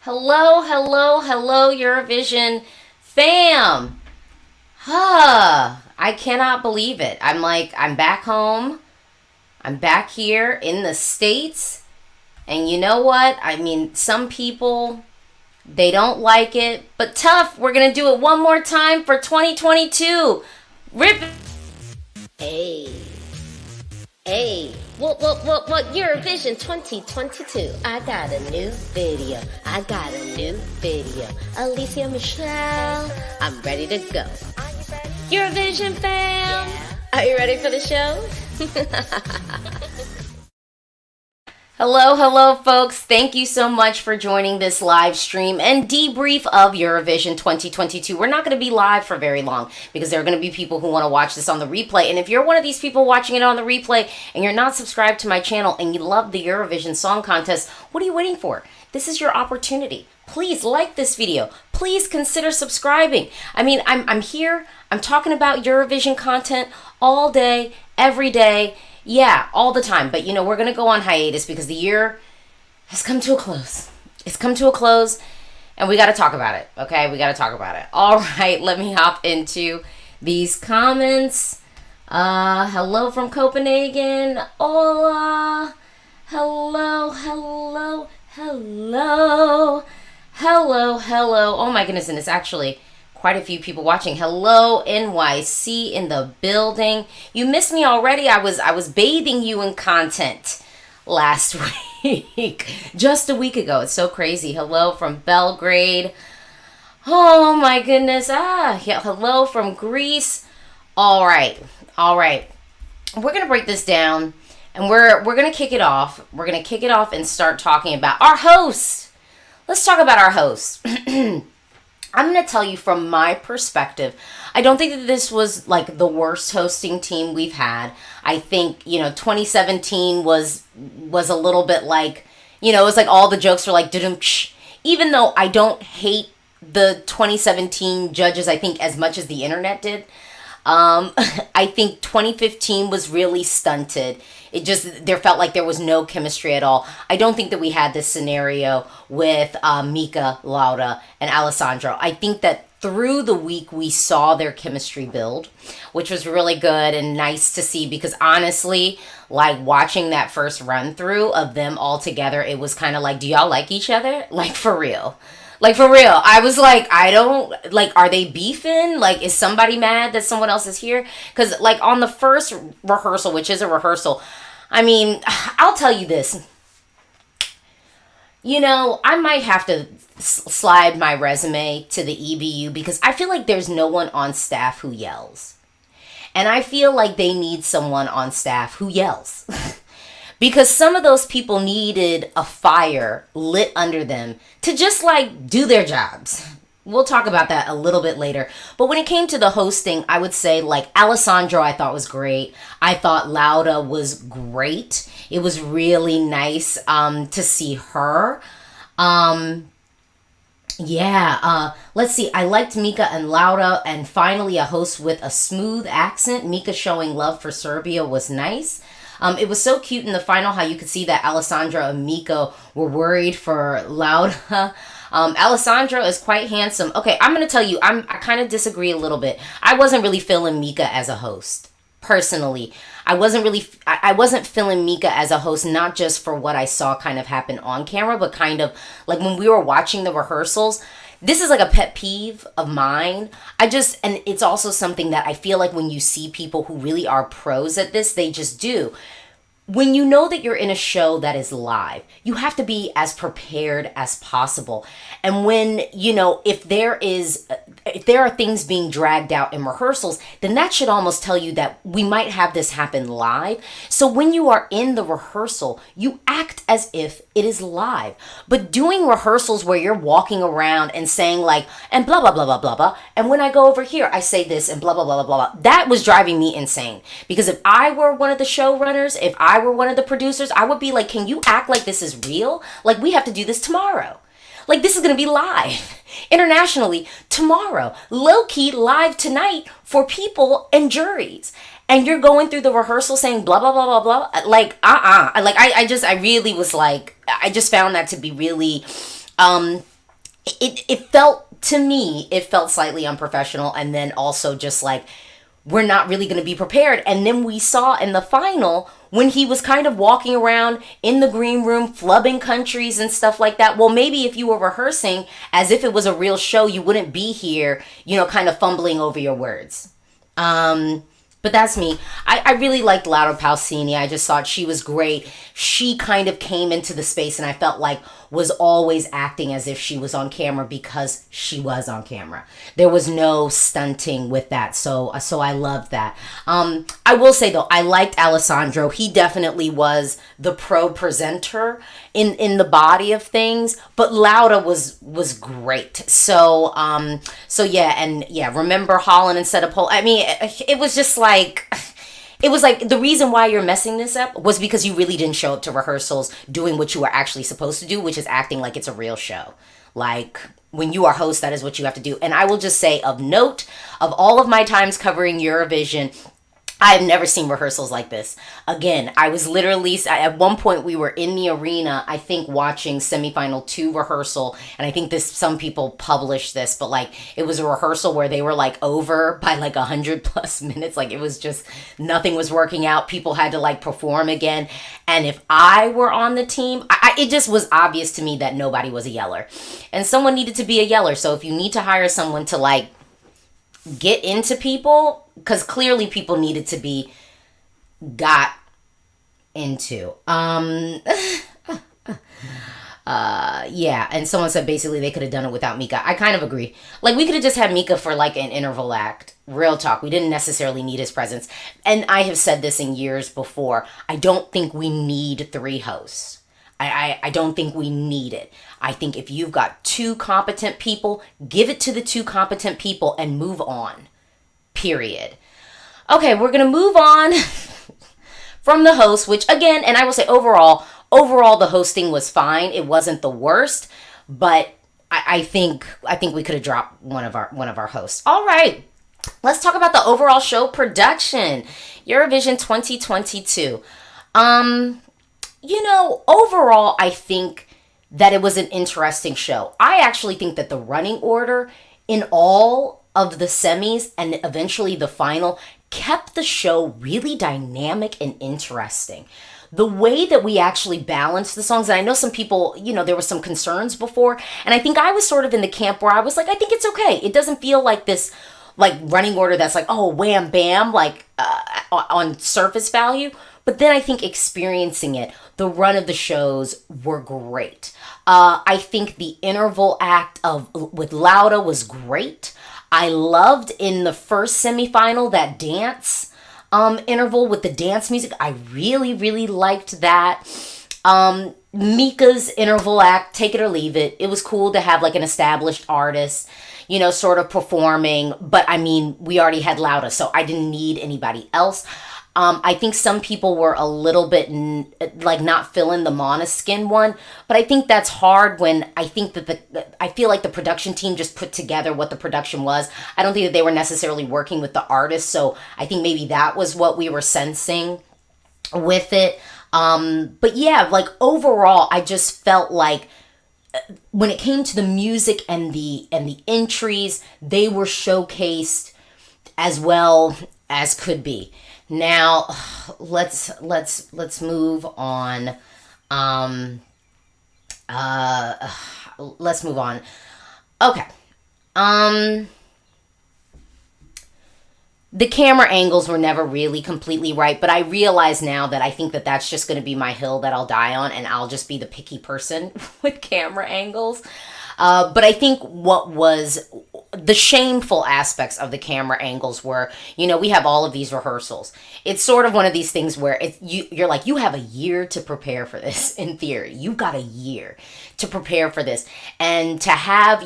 Hello, hello, hello, Eurovision fam. I cannot believe it. I'm back home. I'm back here in the States. And you know what? Some people, they don't like it. But tough, we're going to do it one more time for 2022. Rip. Hey. Hey, what, Eurovision 2022. I got a new video. Alesia Michelle, I'm ready to go. Eurovision fam, are you ready for the show? Hello, folks. Thank you so much for joining this live stream and debrief of Eurovision 2022. We're not going to be live for very long because there are going to be people who want to watch this on the replay. And if you're one of these people watching it on the replay and you're not subscribed to my channel and you love the Eurovision Song Contest, what are you waiting for? This is your opportunity. Please like this video. Please consider subscribing. I'm here. I'm talking about Eurovision content all day, every day. Yeah, all the time. But, we're going to go on hiatus because the year has come to a close. It's come to a close, and we got to talk about it, okay? We got to talk about it. All right, let me hop into these comments. Hello from Copenhagen. Hola. Hello. Oh, my goodness, and it's actually quite a few people watching. Hello, NYC in the building. You missed me already. I was bathing you in content last week. Just a week ago. It's so crazy. Hello from Belgrade. Oh my goodness. Yeah, hello from Greece. All right. We're going to break this down and we're going to kick it off. We're going to kick it off and start talking about our host. Let's talk about our host. I'm going to tell you from my perspective, I don't think that this was like the worst hosting team we've had. I think, 2017 was a little bit like, it was like all the jokes were like, even though I don't hate the 2017 judges, I think as much as the internet did. I think 2015 was really stunted. There felt like there was no chemistry at all. I don't think that we had this scenario with Mika, Laura, and Alessandro. I think that through the week we saw their chemistry build, which was really good and nice to see because honestly, like watching that first run through of them all together, it was kind of like, do y'all like each other? Like for real. I was like, are they beefing? Like, is somebody mad that someone else is here? Because, like, on the first rehearsal, which is a rehearsal, I'll tell you this. I might have to slide my resume to the EBU because I feel like there's no one on staff who yells. And I feel like they need someone on staff who yells. Because some of those people needed a fire lit under them to just do their jobs. We'll talk about that a little bit later. But when it came to the hosting, I would say Alessandro I thought was great. I thought Laura was great. It was really nice to see her. Let's see. I liked Mika and Laura, and finally a host with a smooth accent. Mika showing love for Serbia was nice. It was so cute in the final how you could see that Alessandro and Mika were worried for Laura. Alessandro is quite handsome. Okay, I'm going to tell you, I kind of disagree a little bit. I wasn't really feeling Mika as a host. Personally, I wasn't feeling Mika as a host, not just for what I saw kind of happen on camera, but kind of like when we were watching the rehearsals. This is like a pet peeve of mine. And it's also something that I feel like when you see people who really are pros at this, they just do. When you know that you're in a show that is live, you have to be as prepared as possible. And when, if there are things being dragged out in rehearsals, then that should almost tell you that we might have this happen live. So when you are in the rehearsal, you act as if it is live. But doing rehearsals where you're walking around and saying and blah, blah, blah, blah, blah, blah. And when I go over here, I say this and blah, blah, blah, blah, blah. That was driving me insane. Because if I were one of the showrunners, if I were one of the producers, I would be like, can you act like this is real? Like we have to do this tomorrow. Like this is going to be live internationally tomorrow, low-key live tonight for people and juries. And you're going through the rehearsal saying blah, blah, blah, blah, blah. I really was I just found that to be really it felt, to me, it felt slightly unprofessional, and then also just like, we're not really going to be prepared. And then we saw in the final when he was kind of walking around in the green room, flubbing countries and stuff like that. Well, maybe if you were rehearsing as if it was a real show, you wouldn't be here, kind of fumbling over your words. But that's me. I really liked Laura Pausini. I just thought she was great. She kind of came into the space and I felt like was always acting as if she was on camera because she was on camera. There was no stunting with that. So I loved that. I will say though, I liked Alessandro. He definitely was the pro presenter in the body of things, but Laura was great. So yeah, and yeah, remember Holland instead of Poland. I mean, it was just like, it was like the reason why you're messing this up was because you really didn't show up to rehearsals doing what you were actually supposed to do, which is acting like it's a real show. Like, when you are host, that is what you have to do. And I will just say, of note, of all of my times covering Eurovision, I've never seen rehearsals like this. Again, I was literally, at one point we were in the arena, I think watching semifinal 2 rehearsal, and I think some people published this, but like, it was a rehearsal where they were like over by like 100+ minutes. Like, it was just, nothing was working out. People had to like perform again. And if I were on the team, it just was obvious to me that nobody was a yeller. And someone needed to be a yeller. So if you need to hire someone to like get into people, because clearly people needed to be got into. Yeah, and someone said basically they could have done it without Mika. I kind of agree. Like, we could have just had Mika for like an interval act. Real talk. We didn't necessarily need his presence. And I have said this in years before. I don't think we need 3 hosts. I don't think we need it. I think if you've got 2 competent people, give it to the 2 competent people and move on. Period. Okay, we're going to move on from the host, which again, and I will say overall the hosting was fine. It wasn't the worst, but I think we could have dropped one of our hosts. All right. Let's talk about the overall show production. Eurovision 2022. Overall, I think that it was an interesting show. I actually think that the running order in all of the semis and eventually the final kept the show really dynamic and interesting. The way that we actually balanced the songs, and I know some people, there were some concerns before, and I think I was sort of in the camp where I was like, I think it's okay. It doesn't feel like this like running order that's like, oh, wham, bam, like on surface value. But then I think experiencing it, the run of the shows were great. I think the interval act with Lauda was great. I loved in the first semifinal that dance interval with the dance music. I really, really liked that. Mika's interval act, take it or leave it. It was cool to have like an established artist, sort of performing. But I mean, we already had Lauda, so I didn't need anybody else. I think some people were a little bit like not feeling the Måneskin one, but I think that's hard when I think that I feel like the production team just put together what the production was. I don't think that they were necessarily working with the artist, so I think maybe that was what we were sensing with it. But yeah, like overall, I just felt like when it came to the music and the entries, they were showcased as well as could be. Now, let's move on. Let's move on. Okay. The camera angles were never really completely right, but I realize now that I think that that's just going to be my hill that I'll die on, and I'll just be the picky person with camera angles. But I think what was the shameful aspects of the camera angles were, we have all of these rehearsals. It's sort of one of these things where you're like, you have a year to prepare for this. In theory, you've got a year to prepare for this. And to have,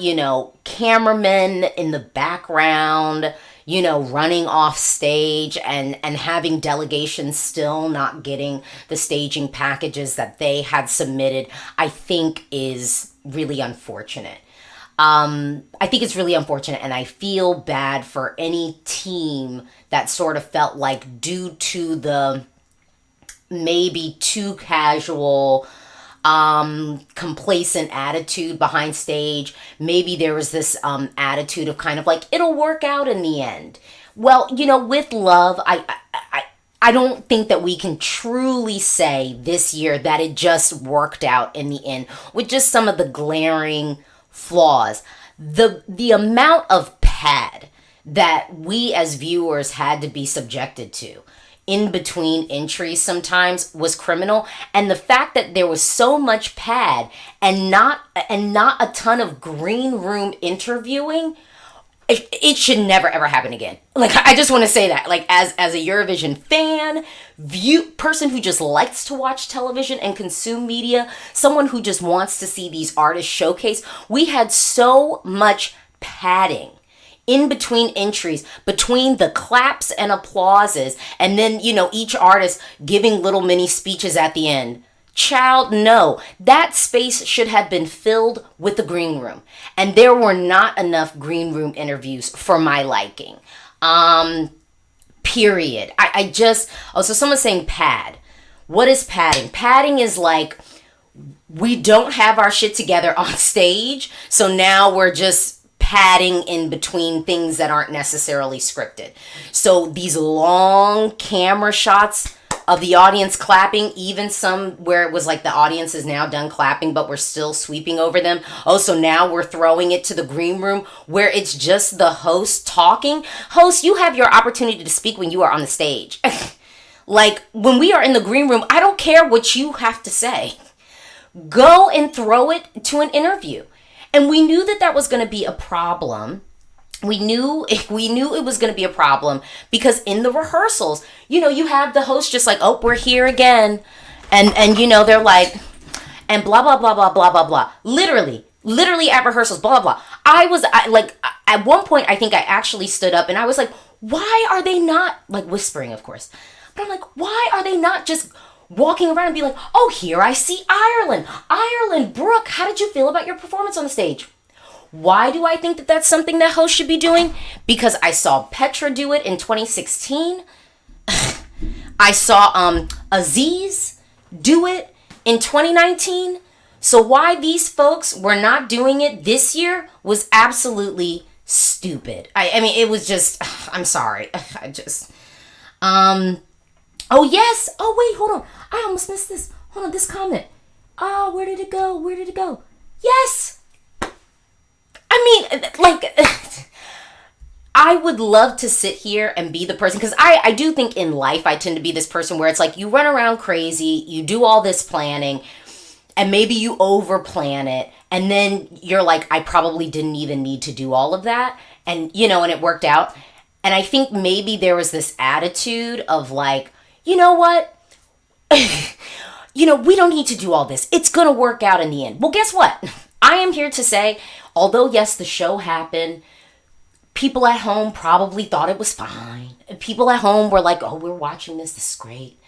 cameramen in the background, running off stage and having delegations still not getting the staging packages that they had submitted, I think is really unfortunate. I think it's really unfortunate, and I feel bad for any team that sort of felt like, due to the maybe too casual complacent attitude behind stage. Maybe there was this attitude of kind of like, it'll work out in the end. Well, with love, I don't think that we can truly say this year that it just worked out in the end, with just some of the glaring flaws. The amount of pad that we as viewers had to be subjected to in between entries sometimes was criminal, and the fact that there was so much pad and not a ton of green room interviewing, it should never ever happen again. Like, I just want to say that, like, as a Eurovision fan, person who just likes to watch television and consume media, someone who just wants to see these artists showcase, we had so much padding in between entries, between the claps and applauses, and then, each artist giving little mini speeches at the end. Child, no. That space should have been filled with the green room. And there were not enough green room interviews for my liking. Period. So someone's saying pad. What is padding? Padding is like, we don't have our shit together on stage, so now we're just padding in between things that aren't necessarily scripted. So these long camera shots of the audience clapping, even some where it was like the audience is now done clapping, but we're still sweeping over them. Oh, so now we're throwing it to the green room where it's just the host talking. Host, you have your opportunity to speak when you are on the stage. Like, when we are in the green room, I don't care what you have to say. Go and throw it to an interview. And we knew that was going to be a problem. We knew it was going to be a problem because in the rehearsals, you have the host just like, oh, we're here again. And they're like, and blah, blah, blah, blah, blah, blah, blah. Literally at rehearsals, blah, blah, blah. At one point, I think I actually stood up and I was like, why are they not, like, whispering, of course. But I'm like, why are they not just walking around and be like, oh, here I see Ireland. Ireland, Brooke, how did you feel about your performance on the stage? Why do I think that that's something that hosts should be doing? Because I saw Petra do it in 2016. I saw Aziz do it in 2019. So why these folks were not doing it this year was absolutely stupid. I mean, it was just, I'm sorry. Oh, yes. Oh, wait, hold on. I almost missed this. Hold on, this comment. Oh, where did it go? Yes. I mean, like, I would love to sit here and be the person, because I do think in life I tend to be this person where it's like you run around crazy, you do all this planning, and maybe you over plan it, and then you're like, I probably didn't even need to do all of that, and and it worked out. And I think maybe there was this attitude of like, you know what? We don't need to do all this. It's going to work out in the end. Well, guess what? I am here to say, although, yes, the show happened, people at home probably thought it was fine. People at home were like, oh, we're watching this. This is great.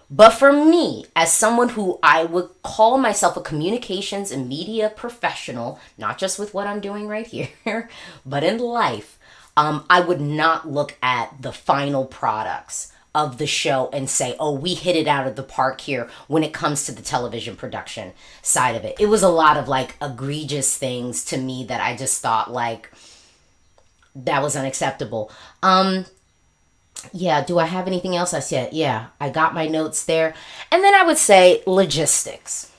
But for me, as someone who I would call myself a communications and media professional, not just with what I'm doing right here, but in life, I would not look at the final products of the show and say, oh, we hit it out of the park here when it comes to the television production side of it. It was a lot of like egregious things to me that I just thought like that was unacceptable. Yeah, do I have anything else? I said, yeah, I got my notes there. And then I would say logistics.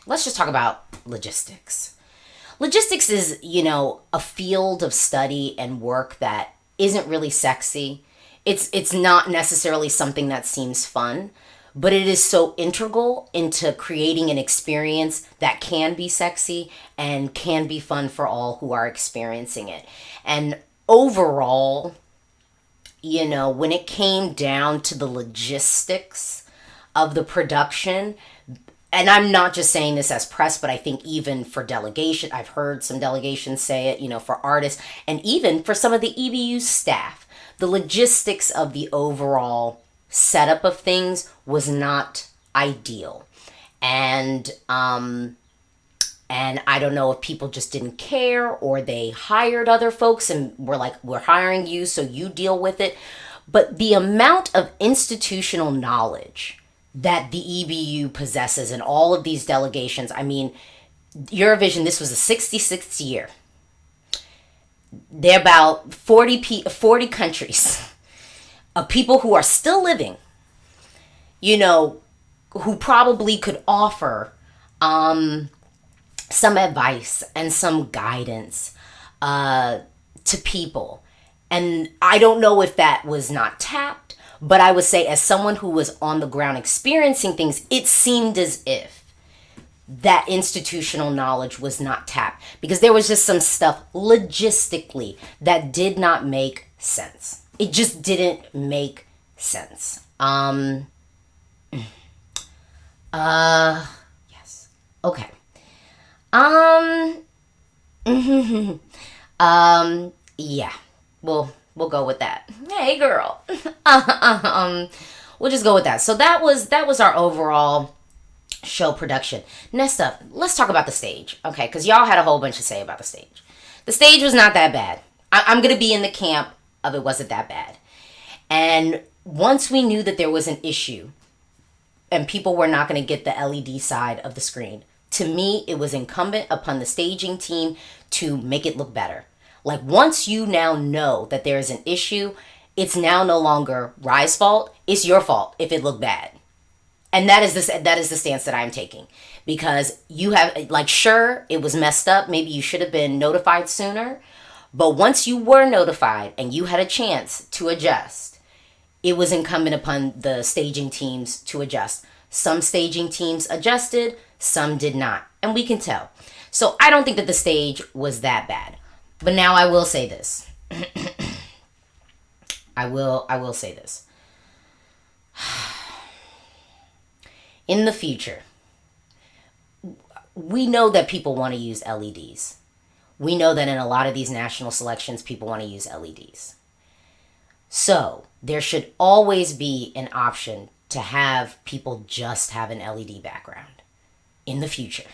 Let's just talk about logistics. Logistics is, a field of study and work that isn't really sexy. It's not necessarily something that seems fun, but it is so integral into creating an experience that can be sexy and can be fun for all who are experiencing it. And overall, when it came down to the logistics of the production, and I'm not just saying this as press, but I think even for delegation, I've heard some delegations say it, for artists, and even for some of the EBU staff, the logistics of the overall setup of things was not ideal. And I don't know if people just didn't care or they hired other folks and were like, we're hiring you, so you deal with it. But the amount of institutional knowledge that the EBU possesses and all of these delegations. I mean, Eurovision, this was the 66th year. There are about 40 countries of people who are still living, you know, who probably could offer some advice and some guidance to people. And I don't know if that was not tapped, but I would say as someone who was on the ground experiencing things, it seemed as if that institutional knowledge was not tapped, because there was just some stuff logistically that did not make sense. It just didn't make sense. Yes. Okay. Yeah. We'll go with that. Hey, girl. We'll just go with that. So that was our overall show production. Next up, let's talk about the stage. Okay, because y'all had a whole bunch to say about the stage. The stage was not that bad. I'm going to be in the camp of it wasn't that bad. And once we knew that there was an issue and people were not going to get the LED side of the screen, to me, it was incumbent upon the staging team to make it look better. Like, once you now know that there is an issue, it's now no longer Rye's fault. It's your fault if it looked bad. And that is the stance that I'm taking, because you have, like, sure, it was messed up. Maybe you should have been notified sooner. But once you were notified and you had a chance to adjust, it was incumbent upon the staging teams to adjust. Some staging teams adjusted, some did not. And we can tell. So I don't think that the stage was that bad. But now I will say this. I will say this. In the future, we know that people want to use LEDs. We know that in a lot of these national selections, people want to use LEDs. So there should always be an option to have people just have an LED background in the future.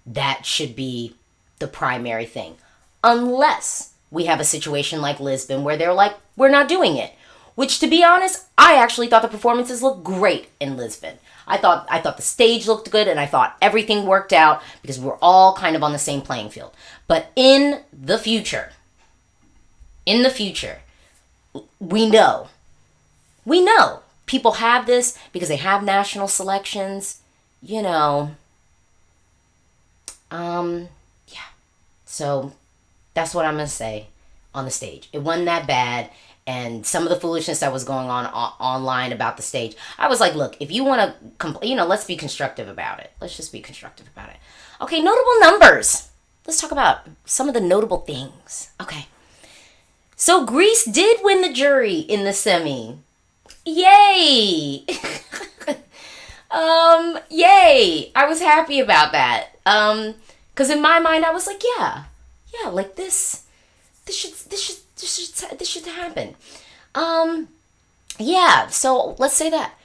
That should be the primary thing. Unless we have a situation like Lisbon where they're like, we're not doing it. Which, to be honest, I actually thought the performances looked great in Lisbon. I thought the stage looked good, and I thought everything worked out because we're all kind of on the same playing field. But in the future, we know people have this because they have national selections, you know. Yeah. So that's what I'm going to say on the stage. It wasn't that bad. And some of the foolishness that was going on online about the stage, I was like, look, if you want to, let's be constructive about it. Let's just be constructive about it. Okay, notable numbers. Let's talk about some of the notable things. Okay. So Greece did win the jury in the semi. Yay! Yay! I was happy about that. Because in my mind, I was like, yeah, like this should happen. Yeah, so let's say that.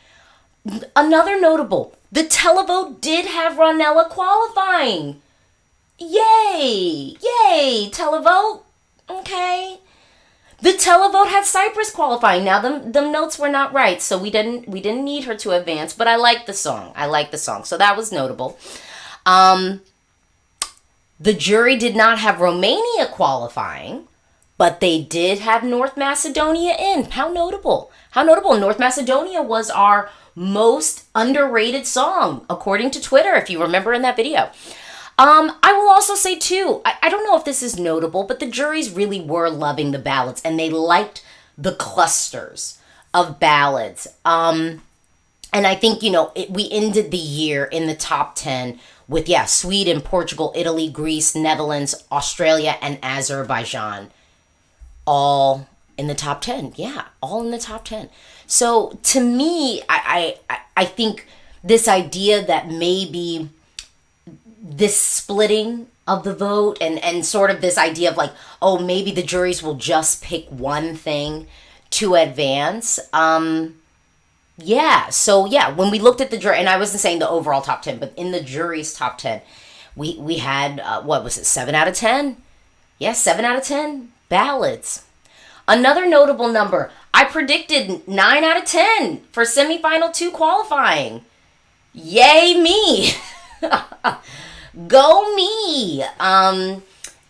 Another notable, the televote did have Ronella qualifying. Yay, televote. Okay. The televote had Cyprus qualifying. Now, them notes were not right, so we didn't need her to advance, but I liked the song. So that was notable. The jury did not have Romania qualifying, but they did have North Macedonia in. How notable. North Macedonia was our most underrated song, according to Twitter, if you remember in that video. I will also say, too, I don't know if this is notable, but the juries really were loving the ballads, and they liked the clusters of ballads. And I think, we ended the year in the top 10 with, Sweden, Portugal, Italy, Greece, Netherlands, Australia, and Azerbaijan. All in the top 10. Yeah, all in the top 10. So to me, I think this idea that maybe this splitting of the vote and sort of this idea of like, oh, maybe the juries will just pick one thing to advance. Yeah. So yeah, when we looked at the jury, and I wasn't saying the overall top 10, but in the jury's top 10, we had, 7 out of 10? Yes, 7 out of 10 ballads. Another notable number, I predicted 9 out of 10 for semifinal 2 qualifying. Yay me. Go me.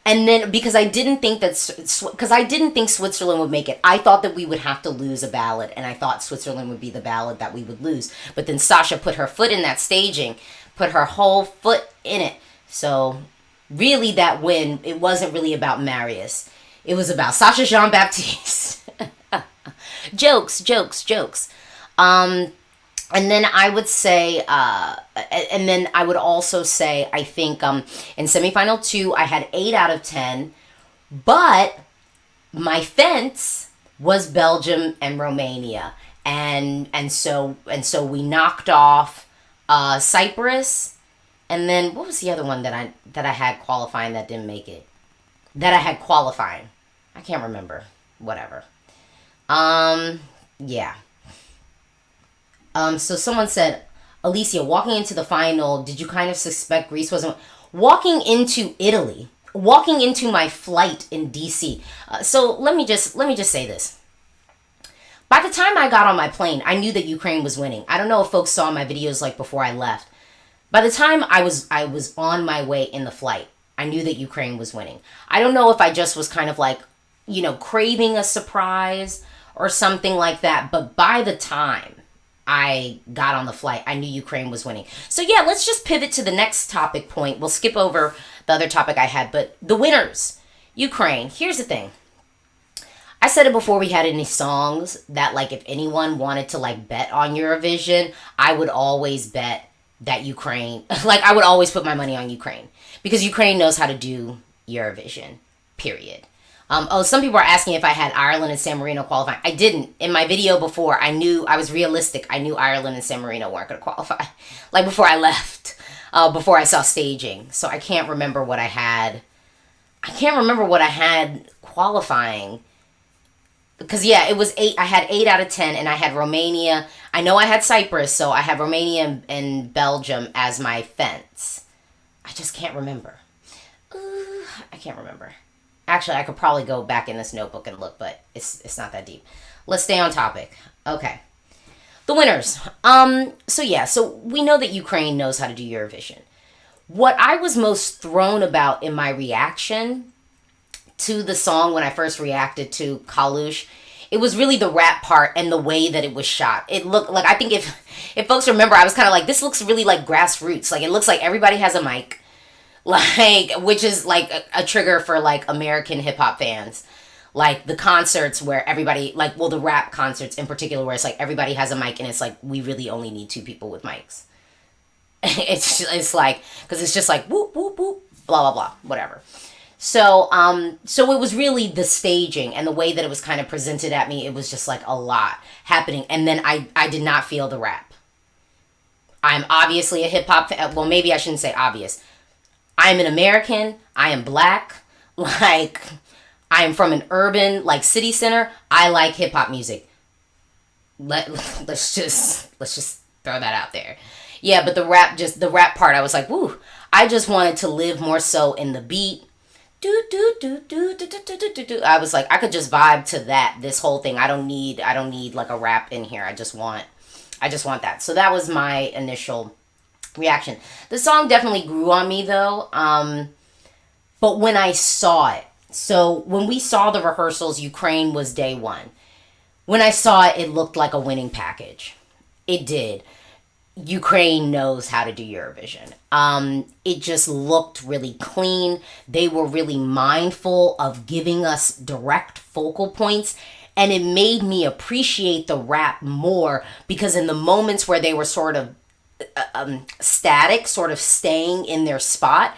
And then because I didn't think Switzerland would make it. I thought that we would have to lose a ballad, and I thought Switzerland would be the ballad that we would lose. But then Sasha put her foot in that staging, put her whole foot in it. So really that win, it wasn't really about Marius. It was about Sasha Jean-Baptiste. Jokes. And then I would say, and then I would also say, I think in semifinal 2, I had 8 out of 10, but my fence was Belgium and Romania, and so we knocked off Cyprus, and then what was the other one that I had qualifying that didn't make it? That I had qualifying, I can't remember. Whatever. Yeah. So someone said, Alesia, walking into the final, did you kind of suspect Greece wasn't... Walking into Italy, walking into my flight in DC. So let me just say this. By the time I got on my plane, I knew that Ukraine was winning. I don't know if folks saw my videos like before I left. By the time I was on my way in the flight, I knew that Ukraine was winning. I don't know if I just was kind of like, craving a surprise or something like that. But by the time I got on the flight, I knew Ukraine was winning. So yeah, let's just pivot to the next topic point. We'll skip over the other topic I had, but the winners, Ukraine. Here's the thing. I said it before we had any songs that like if anyone wanted to like bet on Eurovision, I would always bet that Ukraine, like I would always put my money on Ukraine because Ukraine knows how to do Eurovision, period. Some people are asking if I had Ireland and San Marino qualifying. I didn't. In my video before, I was realistic. I knew Ireland and San Marino weren't going to qualify. Like before I left, before I saw staging. So I can't remember what I had. I can't remember what I had qualifying. Because yeah, it was 8. I had 8 out of 10 and I had Romania. I know I had Cyprus, so I had Romania and Belgium as my fence. I just can't remember. I can't remember. Actually, I could probably go back in this notebook and look, but it's not that deep. Let's stay on topic. Okay. The winners. So we know that Ukraine knows how to do Eurovision. What I was most thrown about in my reaction to the song when I first reacted to Kalush, it was really the rap part and the way that it was shot. It looked like, I think if folks remember, I was kind of like, this looks really like grassroots. Like, it looks like everybody has a mic. Like, which is like a trigger for like American hip hop fans. Like the concerts where everybody, like, well, the rap concerts in particular, where it's like everybody has a mic and it's like, we really only need 2 people with mics. It's like, because it's just like, whoop, whoop, whoop, blah, blah, blah, whatever. So it was really the staging and the way that it was kind of presented at me. It was just like a lot happening. And then I did not feel the rap. I'm obviously a hip hop fan. Well, maybe I shouldn't say obvious. I'm an American. I am black. Like, I am from an urban, like, city center. I like hip hop music. Let's just throw that out there. Yeah, but the rap part, I was like, woo. I just wanted to live more so in the beat. I was like, I could just vibe to that, this whole thing. I don't need like a rap in here. I just want that. So that was my initial reaction. The song definitely grew on me though. But when I saw it, so when we saw the rehearsals, Ukraine was day 1. When I saw it, it looked like a winning package. It did. Ukraine knows how to do Eurovision. It just looked really clean. They were really mindful of giving us direct focal points. And it made me appreciate the rap more because in the moments where they were sort of static, sort of staying in their spot,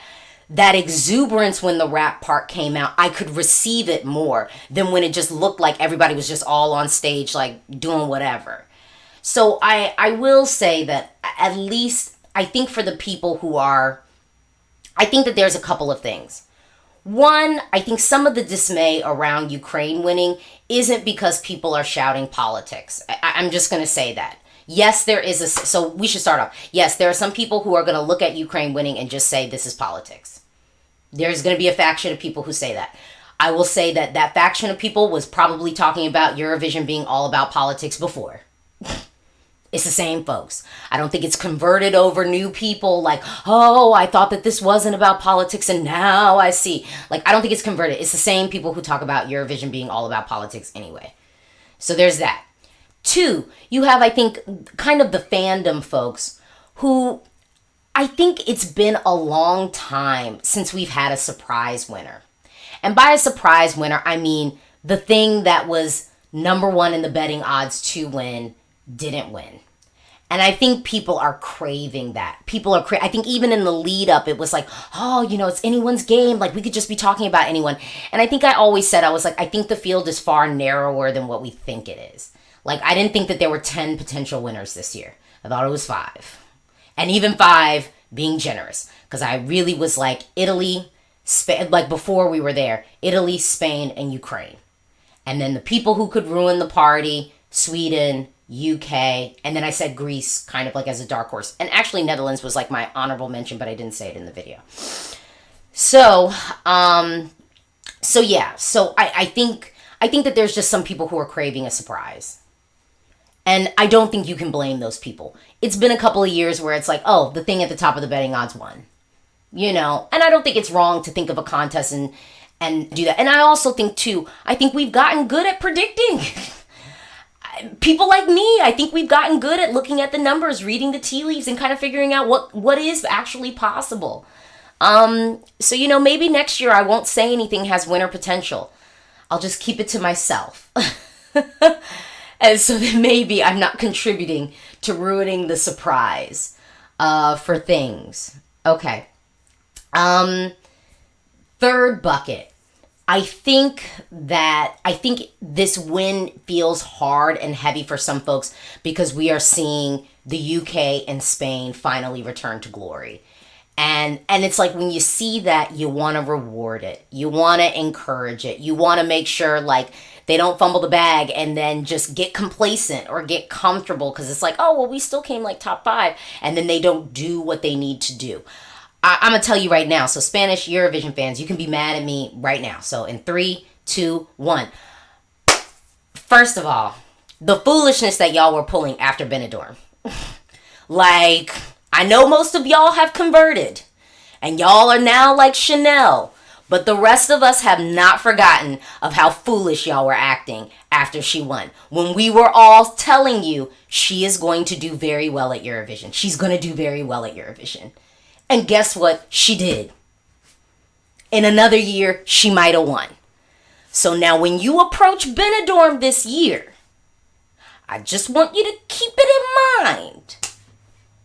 that exuberance when the rap part came out, I could receive it more than when it just looked like everybody was just all on stage, like doing whatever. So I will say that at least I think for the people who are, I think that there's a couple of things. One, I think some of the dismay around Ukraine winning isn't because people are shouting politics. I'm just going to say that. Yes, there is so we should start off. Yes, there are some people who are going to look at Ukraine winning and just say this is politics. There's going to be a faction of people who say that. I will say that that faction of people was probably talking about Eurovision being all about politics before. It's the same folks. I don't think it's converted over new people like, oh, I thought that this wasn't about politics and now I see. Like, I don't think it's converted. It's the same people who talk about Eurovision being all about politics anyway. So there's that. 2, you have, I think, kind of the fandom folks who I think it's been a long time since we've had a surprise winner. And by a surprise winner, I mean the thing that was number 1 in the betting odds to win didn't win. And I think people are craving that. I think even in the lead up, it was like, oh, it's anyone's game. Like, we could just be talking about anyone. And I think I always said, I was like, I think the field is far narrower than what we think it is. Like, I didn't think that there were 10 potential winners this year. I thought it was 5. And even 5 being generous. Because I really was like, Italy, Spain, like before we were there, Italy, Spain, and Ukraine. And then the people who could ruin the party, Sweden, UK, and then I said Greece kind of like as a dark horse. And actually Netherlands was like my honorable mention, but I didn't say it in the video. So yeah. So I think that there's just some people who are craving a surprise. And I don't think you can blame those people. It's been a couple of years where it's like, oh, the thing at the top of the betting odds won. And I don't think it's wrong to think of a contest and do that. And I also think too, I think we've gotten good at predicting. People like me, I think we've gotten good at looking at the numbers, reading the tea leaves, and kind of figuring out what is actually possible. So, maybe next year I won't say anything has winner potential. I'll just keep it to myself. And so then maybe I'm not contributing to ruining the surprise for things. Okay. Third bucket. I think this win feels hard and heavy for some folks because we are seeing the UK and Spain finally return to glory. And it's like when you see that, you want to reward it. You want to encourage it. You want to make sure like they don't fumble the bag and then just get complacent or get comfortable because it's like, oh, well, we still came like top 5 and then they don't do what they need to do. I'm going to tell you right now. So Spanish Eurovision fans, you can be mad at me right now. So in 3, 2, 1. First of all, the foolishness that y'all were pulling after Benidorm. Like, I know most of y'all have converted. And y'all are now like Chanel. But the rest of us have not forgotten of how foolish y'all were acting after she won. When we were all telling you she is going to do very well at Eurovision. She's going to do very well at Eurovision. And guess what? She did. In another year, she might have won. So now when you approach Benidorm this year, I just want you to keep it in mind.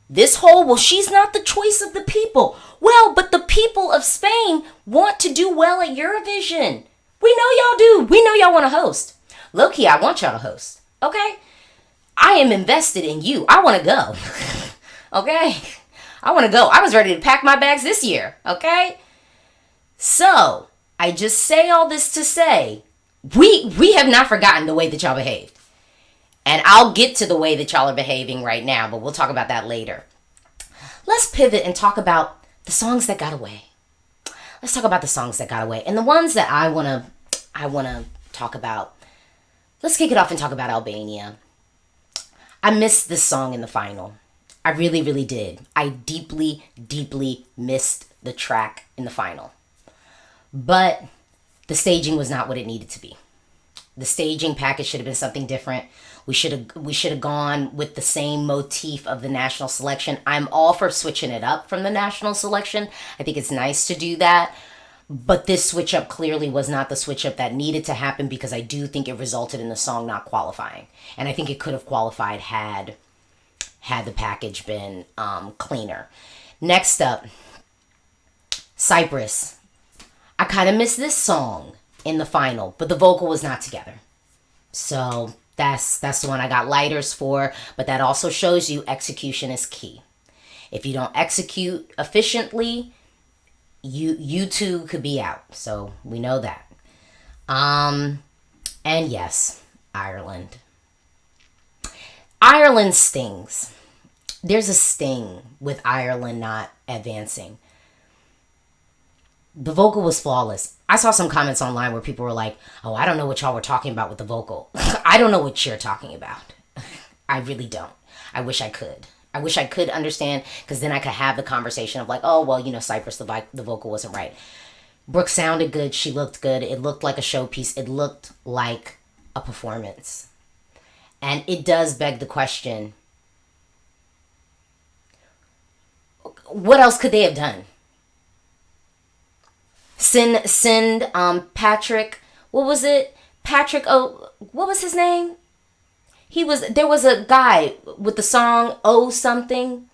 This whole, well, she's not the choice of the people. Well, but the people of Spain want to do well at Eurovision. We know y'all do. We know y'all want to host. Low-key, I want y'all to host. Okay? I am invested in you. I want to go. Okay? I want to go. I was ready to pack my bags this year, okay? So, I just say all this to say, we have not forgotten the way that y'all behaved. And I'll get to the way that y'all are behaving right now, but we'll talk about that later. Let's pivot and talk about the songs that got away. Let's talk about the songs that got away. And the ones that I want to talk about. Let's kick it off and talk about Albania. I missed this song in the final. I really, really did. I deeply, deeply missed the track in the final. But the staging was not what it needed to be. The staging package should have been something different. We should have gone with the same motif of the national selection. I'm all for switching it up from the national selection. I think it's nice to do that. But this switch up clearly was not the switch up that needed to happen because I do think it resulted in the song not qualifying. And I think it could have qualified had the package been cleaner. Next up, Cyprus. I kind of missed this song in the final, but the vocal was not together. So that's the one I got lighters for, but that also shows you execution is key. If you don't execute efficiently, you too could be out. So we know that. And yes, Ireland. Ireland stings. There's a sting with Ireland not advancing. The vocal was flawless. I saw some comments online where people were like, oh, I don't know what y'all were talking about with the vocal. I don't know what you're talking about. I really don't. I wish I could. I wish I could understand, because then I could have the conversation of like, oh, well, Cyprus, the vocal wasn't right. Brooke sounded good. She looked good. It looked like a showpiece. It looked like a performance. And it does beg the question, what else could they have done? Send Patrick, what was it? Patrick, what was his name? There was a guy with the song, Oh Something.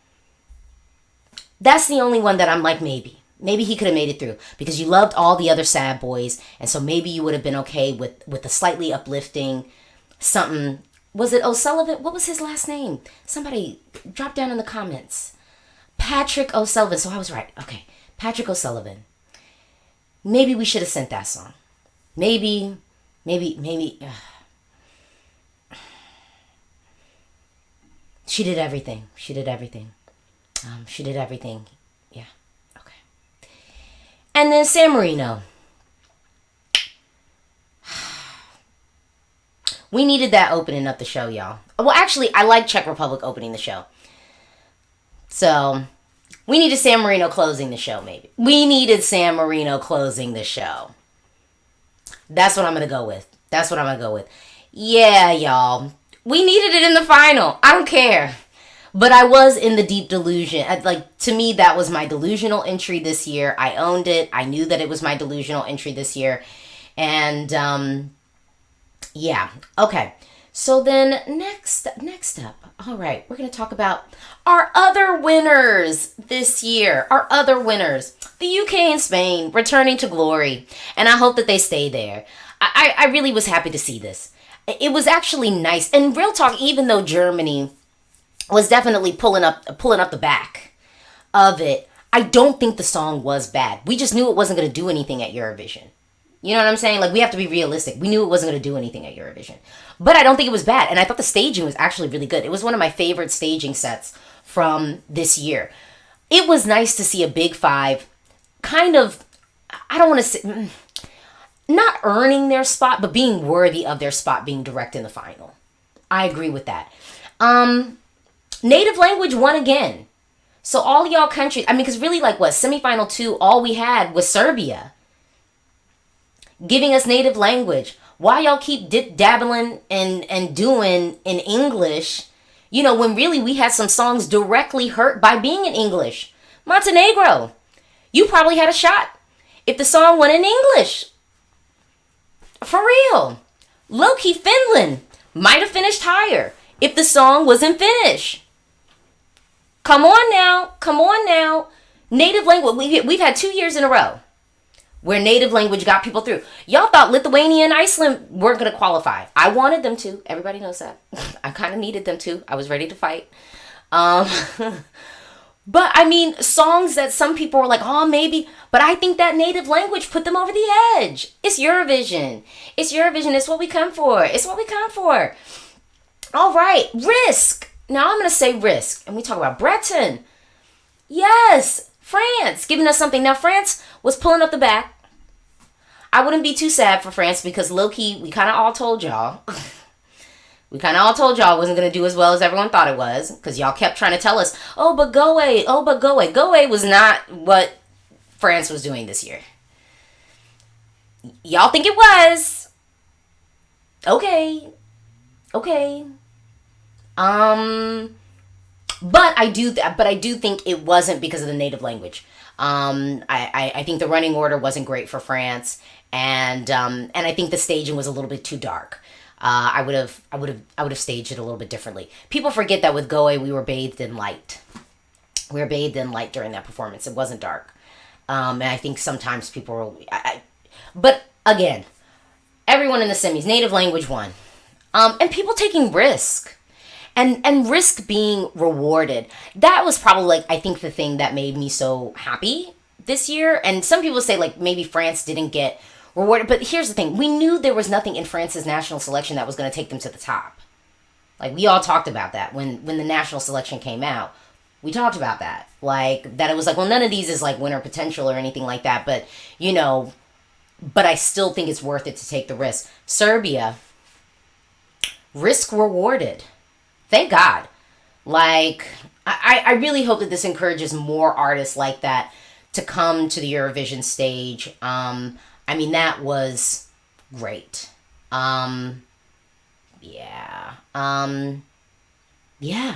That's the only one that I'm like, maybe he could have made it through, because you loved all the other sad boys. And so maybe you would have been okay with a slightly uplifting something. Was it O'Sullivan? What was his last name? Somebody drop down in the comments. Patrick O'Sullivan. So I was right. Okay. Patrick O'Sullivan. Maybe we should have sent that song. Maybe. She did everything. She did everything. Yeah. Okay. And then San Marino. We needed that opening up the show, y'all. Well, actually, I like Czech Republic opening the show. So, we needed San Marino closing the show, maybe. We needed San Marino closing the show. That's what I'm going to go with. Yeah, y'all. We needed it in the final. I don't care. But I was in the deep delusion. To me, that was my delusional entry this year. I owned it. I knew that it was my delusional entry this year. And, yeah. Okay. So then next up. All right. We're going to talk about our other winners this year. Our other winners. The UK and Spain returning to glory. And I hope that they stay there. I really was happy to see this. It was actually nice. And real talk, even though Germany was definitely pulling up the back of it, I don't think the song was bad. We just knew it wasn't going to do anything at Eurovision. You know what I'm saying? Like, we have to be realistic. We knew it wasn't going to do anything at Eurovision. But I don't think it was bad. And I thought the staging was actually really good. It was one of my favorite staging sets from this year. It was nice to see a big five kind of, I don't want to say, not earning their spot, but being worthy of their spot being direct in the final. I agree with that. Native language won again. So all y'all countries, because really, semifinal 2, all we had was Serbia giving us native language. Why y'all keep dabbling and doing in English, when really we had some songs directly hurt by being in English? Montenegro, you probably had a shot if the song went in English. For real. Low-key Finland might have finished higher if the song was in Finnish. Come on now. Native language. We've had 2 years in a row where native language got people through. Y'all thought Lithuania and Iceland weren't going to qualify. I wanted them to. Everybody knows that. I kind of needed them to. I was ready to fight. But songs that some people were like, oh, maybe. But I think that native language put them over the edge. It's Eurovision. It's what we come for. All right. Risk. Now I'm going to say Risk. And we talk about Breton. Yes. France. Giving us something. Now France was pulling up the back. I wouldn't be too sad for France, because low-key, we kind of all told y'all. It wasn't going to do as well as everyone thought it was, because y'all kept trying to tell us, oh, but go away. Go away was not what France was doing this year. Y'all think it was. Okay. But I do think it wasn't because of the native language. I think the running order wasn't great for France, and I think the staging was a little bit too dark. I would have staged it a little bit differently. People forget that with Goe, we were bathed in light. We were bathed in light during that performance. It wasn't dark. And I think sometimes people were... but again, everyone in the semis, native language won. And people taking risk. And risk being rewarded. That was probably, I think the thing that made me so happy this year. And some people say, maybe France didn't get rewarded. But here's the thing. We knew there was nothing in France's national selection that was going to take them to the top. We all talked about that when the national selection came out. We talked about that. Like, that it was like, well, none of these is like winner potential or anything like that. But, you know, but I still think it's worth it to take the risk. Serbia, risk rewarded. Thank God. Like, I really hope that this encourages more artists like that to come to the Eurovision stage. I mean, that was great. Yeah. Yeah.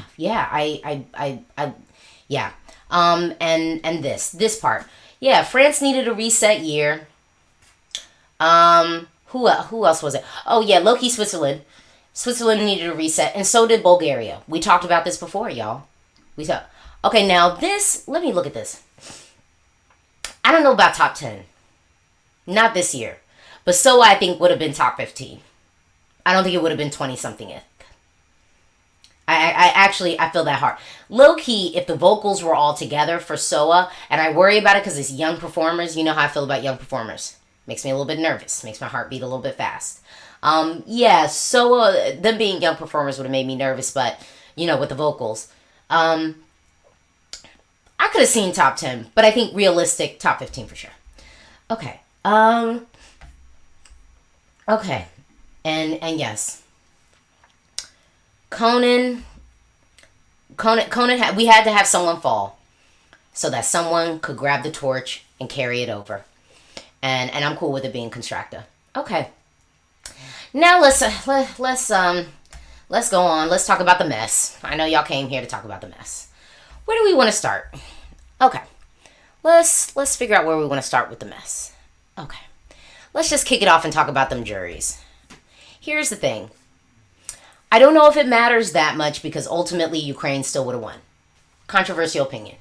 Yeah. And this part. Yeah, France needed a reset year. Who else was it? Oh yeah, Loki, Switzerland. Switzerland needed a reset, and so did Bulgaria. We talked about this before, y'all. We talked. Okay, now this. Let me look at this. I don't know about top 10. Not this year, but so I think would have been top 15. I don't think it would have been 20 something. I actually, I feel that hard. Low key, if the vocals were all together for SOA, and I worry about it because it's young performers, you know how I feel about young performers. Makes me a little bit nervous. Makes my heart beat a little bit fast. Yeah, SOA, them being young performers would have made me nervous, but, you know, with the vocals. I could have seen top 10, but I think realistic, top 15 for sure. Okay. Okay. And yes. Conan we had to have someone fall so that someone could grab the torch and carry it over. And I'm cool with it being Constracta. Okay. Now let's go on. Let's talk about the mess. I know y'all came here to talk about the mess. Where do we want to start? Okay. Let's figure out where we want to start with the mess. Okay. Let's just kick it off and talk about them juries. Here's the thing. I don't know if it matters that much because ultimately Ukraine still would have won. Controversial opinion.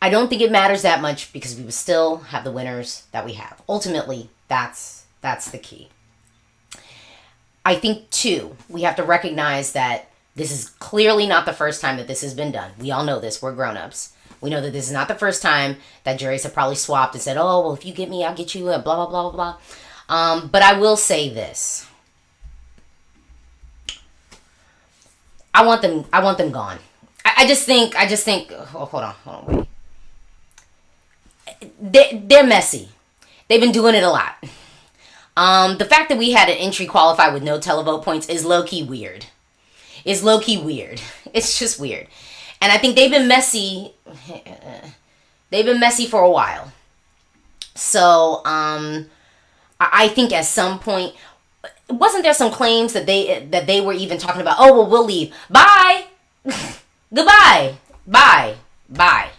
I don't think it matters that much because we would still have the winners that we have. Ultimately, that's the key. I think, too, we have to recognize that this is clearly not the first time that this has been done. We all know this. We're grown-ups. We know that this is not the first time that juries have probably swapped and said, oh, well, if you get me, I'll get you, blah, blah, blah, blah, blah. But I will say this. I want them gone. I just think, oh, hold on, wait. They're messy. They've been doing it a lot. The fact that we had an entry qualify with no televote points is low-key weird. It's just weird. And I think they've been messy. They've been messy for a while. So, I think at some point, wasn't there some claims that they were even talking about, oh, well, we'll leave. Bye. Goodbye. Bye. Bye.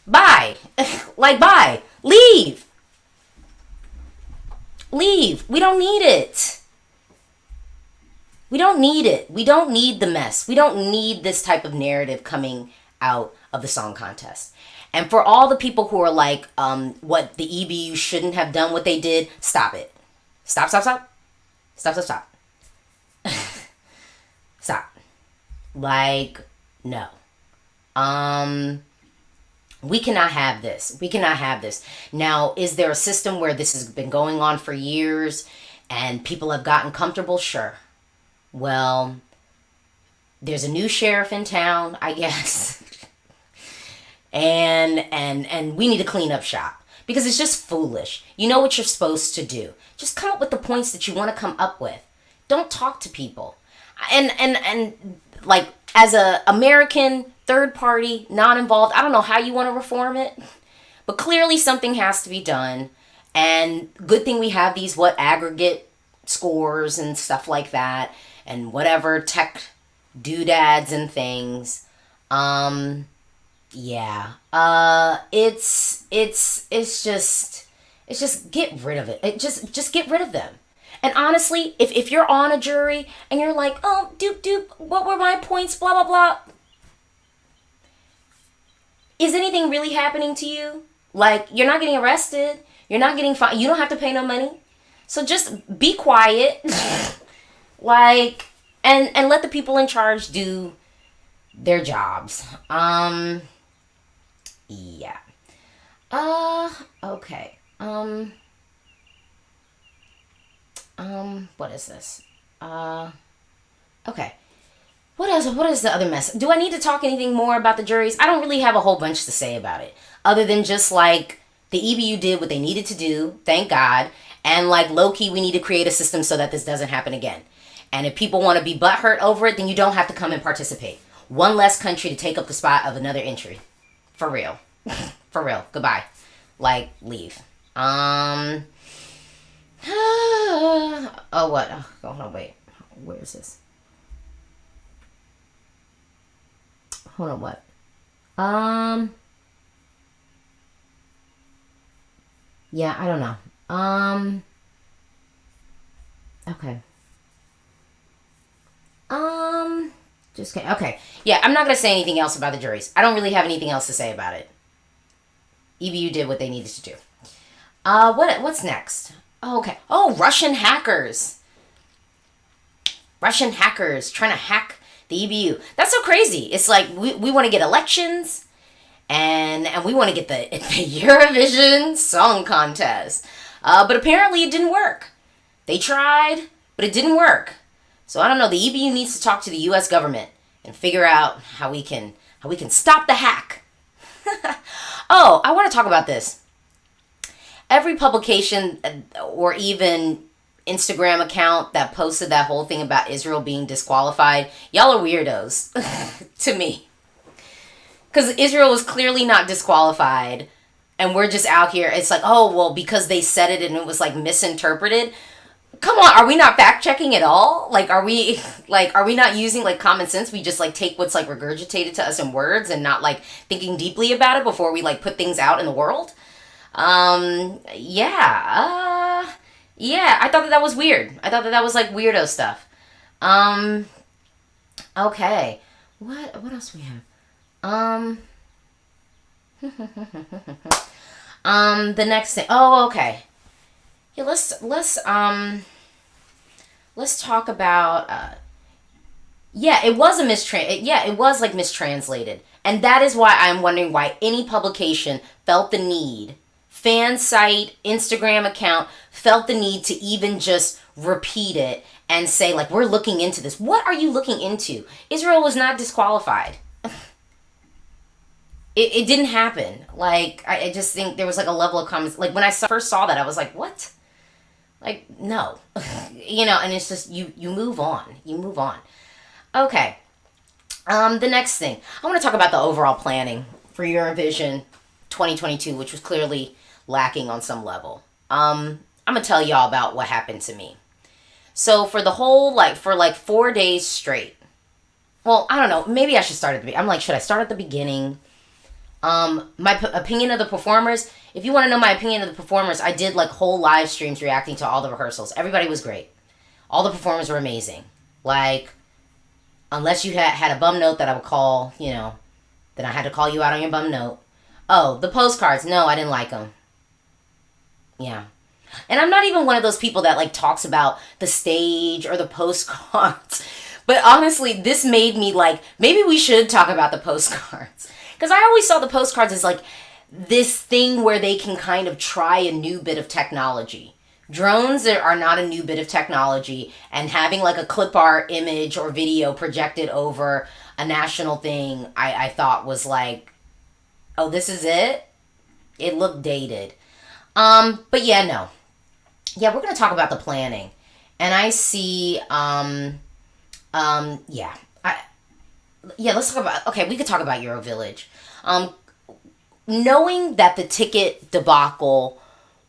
Bye. Like, bye. Leave. Leave. We don't need it. We don't need it. We don't need the mess. We don't need this type of narrative coming out of the song contest. And for all the people who are like, what the EBU shouldn't have done what they did, stop it. Stop. Stop. Stop. Like, no. We cannot have this. We cannot have this. Now, is there a system where this has been going on for years and people have gotten comfortable? Sure. Well, there's a new sheriff in town, I guess. and we need to clean up shop because it's just foolish. You know what you're supposed to do. Just come up with the points that you want to come up with. Don't talk to people. And like, as a American third party, not involved, I don't know how you want to reform it, but clearly something has to be done. And good thing we have these aggregate scores and stuff like that, and whatever tech doodads and things. Yeah. It's just get rid of it. Just get rid of them. And honestly, if you're on a jury and you're like, oh, doop, what were my points, blah, blah, blah. Is anything really happening to you? Like, you're not getting arrested. You're not getting fined. You don't have to pay no money. So just be quiet. Like, and let the people in charge do their jobs. Yeah. Okay. What is this? Okay. What else? What is the other mess? Do I need to talk anything more about the juries? I don't really have a whole bunch to say about it, other than just like the EBU did what they needed to do, thank God, and like low key, we need to create a system so that this doesn't happen again. And if people want to be butthurt over it, then you don't have to come and participate. One less country to take up the spot of another entry, for real, for real. Goodbye, like leave. Oh what? Oh no, wait. Where is this? Hold on, what? Yeah, I don't know. Okay. Just kidding. Okay. Yeah, I'm not gonna say anything else about the juries. I don't really have anything else to say about it. EBU did what they needed to do. What's next? Oh, okay. Oh, Russian hackers. Russian hackers trying to hack the EBU. That's so crazy. It's like we want to get elections and we want to get the Eurovision Song Contest. But apparently it didn't work. They tried, but it didn't work. So I don't know. The EBU needs to talk to the U.S. government and figure out how we can stop the hack. Oh, I want to talk about this. Every publication or even Instagram account that posted that whole thing about Israel being disqualified, y'all are weirdos to me. Because Israel was clearly not disqualified, and we're just out here. It's like, oh, well, because they said it and it was like misinterpreted. Come on, are we not fact checking at all? Like, are we not using like common sense? We just like take what's like regurgitated to us in words and not like thinking deeply about it before we like put things out in the world. Yeah, I thought that was weird. I thought that was like weirdo stuff. Okay. What else we have? The next thing. Oh, okay. Yeah, let's talk about yeah, it was it was like mistranslated. And that is why I'm wondering why any publication felt the need, fan site, Instagram account, felt the need to even just repeat it and say, like, we're looking into this. What are you looking into? Israel was not disqualified. It didn't happen. Like, I just think there was like a level of comments. Like, when I first saw that, I was like, what? Like, no. And it's just, you move on. You move on. Okay. The next thing. I want to talk about the overall planning for Eurovision 2022, which was clearly lacking on some level. I'm going to tell y'all about what happened to me. So for the whole, for 4 days straight. Well, I don't know. Maybe I should start at the beginning. I'm like, should I start at the beginning? My opinion of the performers. If you want to know my opinion of the performers, I did like whole live streams reacting to all the rehearsals. Everybody was great. All the performers were amazing. Like, unless you had a bum note that I would call, then I had to call you out on your bum note. Oh, the postcards. No, I didn't like them. Yeah. And I'm not even one of those people that like talks about the stage or the postcards. But honestly, this made me like, maybe we should talk about the postcards. Because I always saw the postcards as like this thing where they can kind of try a new bit of technology. Drones are not a new bit of technology, and having like a clip art image or video projected over a national thing, I thought was like, oh, this is it? It looked dated. But yeah, no. Yeah, we're going to talk about the planning. And I see, yeah. Let's talk about, okay, we could talk about Eurovillage. Knowing that the ticket debacle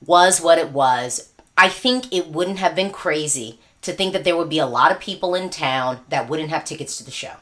was what it was, I think it wouldn't have been crazy to think that there would be a lot of people in town that wouldn't have tickets to the show.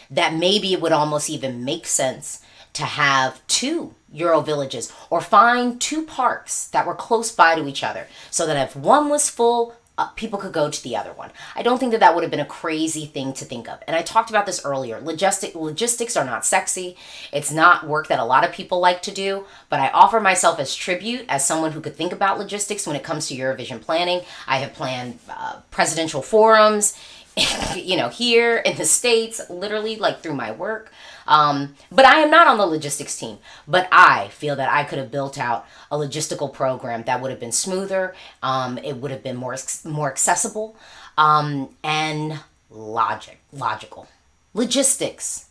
That maybe it would almost even make sense to have two Eurovillages or find two parks that were close by to each other so that if one was full, people could go to the other one. I don't think that would have been a crazy thing to think of. And I talked about this earlier. Logistics are not sexy. It's not work that a lot of people like to do. But I offer myself as tribute as someone who could think about logistics when it comes to Eurovision planning. I have planned presidential forums, here in the States, literally like through my work. But I am not on the logistics team. But I feel that I could have built out a logistical program that would have been smoother. It would have been more accessible, and logical. Logistics.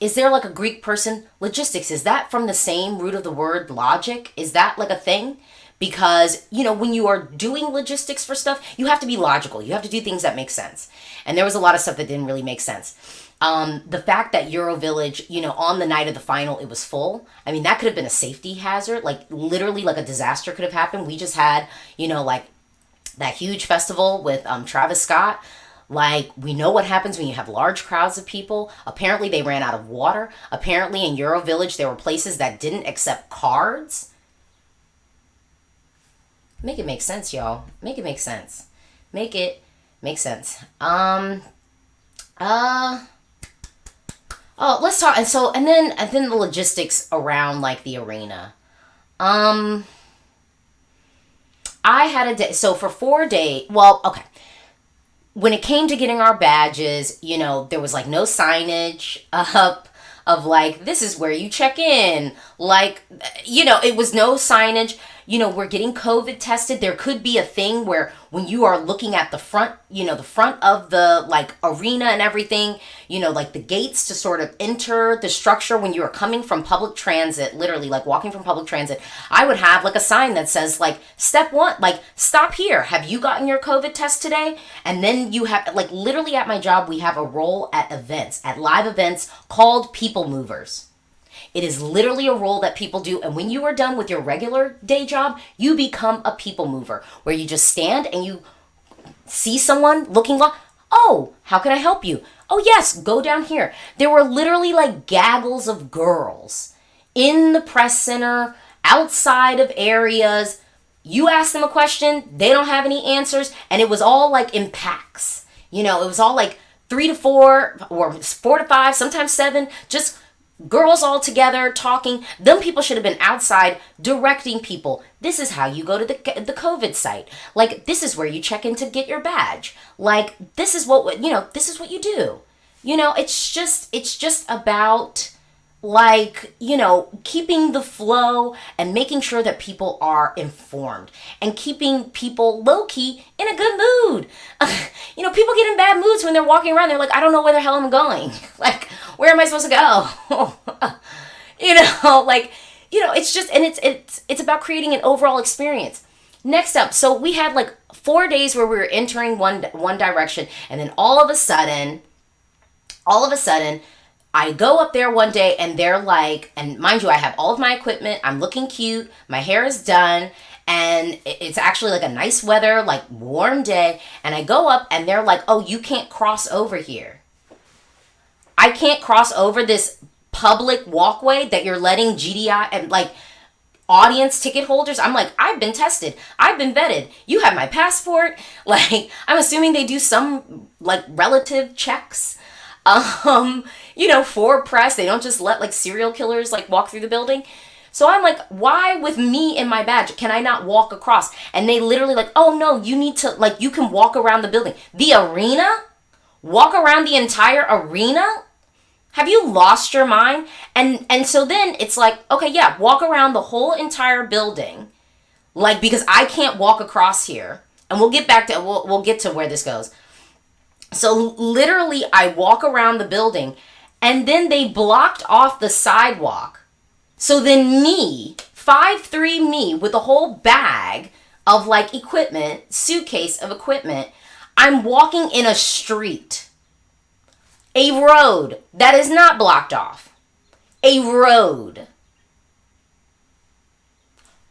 Is there like a Greek person? Logistics, is that from the same root of the word logic? Is that like a thing? Because, when you are doing logistics for stuff, you have to be logical. You have to do things that make sense. And there was a lot of stuff that didn't really make sense. The fact that Eurovillage, on the night of the final, it was full. I mean, that could have been a safety hazard. Like, literally, like a disaster could have happened. We just had, like that huge festival with Travis Scott. Like, we know what happens when you have large crowds of people. Apparently, they ran out of water. Apparently, in Eurovillage, there were places that didn't accept cards. Make it make sense, y'all. Make it make sense. Make it make sense. Let's talk. And then the logistics around, like, the arena. I had a day. So, for 4 days, well, okay. When it came to getting our badges, there was like no signage up of like, this is where you check in. Like, it was no signage. We're getting COVID tested. There could be a thing where when you are looking at the front, the front of the like arena and everything, like the gates to sort of enter the structure when you are coming from public transit, literally like walking from public transit, I would have like a sign that says like step 1, like stop here. Have you gotten your COVID test today? And then you have like literally at my job, we have a role at events, at live events called people movers. It is literally a role that people do. And when you are done with your regular day job, you become a people mover where you just stand and you see someone looking like, oh, how can I help you? Oh, yes, go down here. There were literally like gaggles of girls in the press center, outside of areas. You ask them a question, they don't have any answers. And it was all like in packs. It was all like 3 to 4 or 4 to 5, sometimes 7, just girls all together talking. Them people should have been outside directing people. This is how you go to the COVID site. Like, this is where you check in to get your badge. Like, this is what you do. It's just about like, keeping the flow and making sure that people are informed and keeping people low-key in a good mood. People get in bad moods when they're walking around. They're like, I don't know where the hell I'm going. Like, where am I supposed to go? It's just, and it's about creating an overall experience. Next up, so we had like 4 days where we were entering one direction, and then all of a sudden, I go up there one day and they're like, and mind you, I have all of my equipment. I'm looking cute. My hair is done. And it's actually like a nice weather, like warm day. And I go up and they're like, oh, you can't cross over here. I can't cross over this public walkway that you're letting GDI and like audience ticket holders. I'm like, I've been tested. I've been vetted. You have my passport. Like, I'm assuming they do some like relative checks. For press, they don't just let like serial killers like walk through the building. So I'm like, why with me and my badge can I not walk across? And they literally like, oh no, you need to like, you can walk around the building. The arena? Walk around the entire arena? Have you lost your mind? And so then it's like, okay, yeah, walk around the whole entire building. Like, because I can't walk across here. And we'll get back to, we'll get to where this goes. So literally I walk around the building and then they blocked off the sidewalk. So then me, 5'3" me with a whole bag of like equipment, suitcase of equipment, I'm walking in a street, a road that is not blocked off, a road.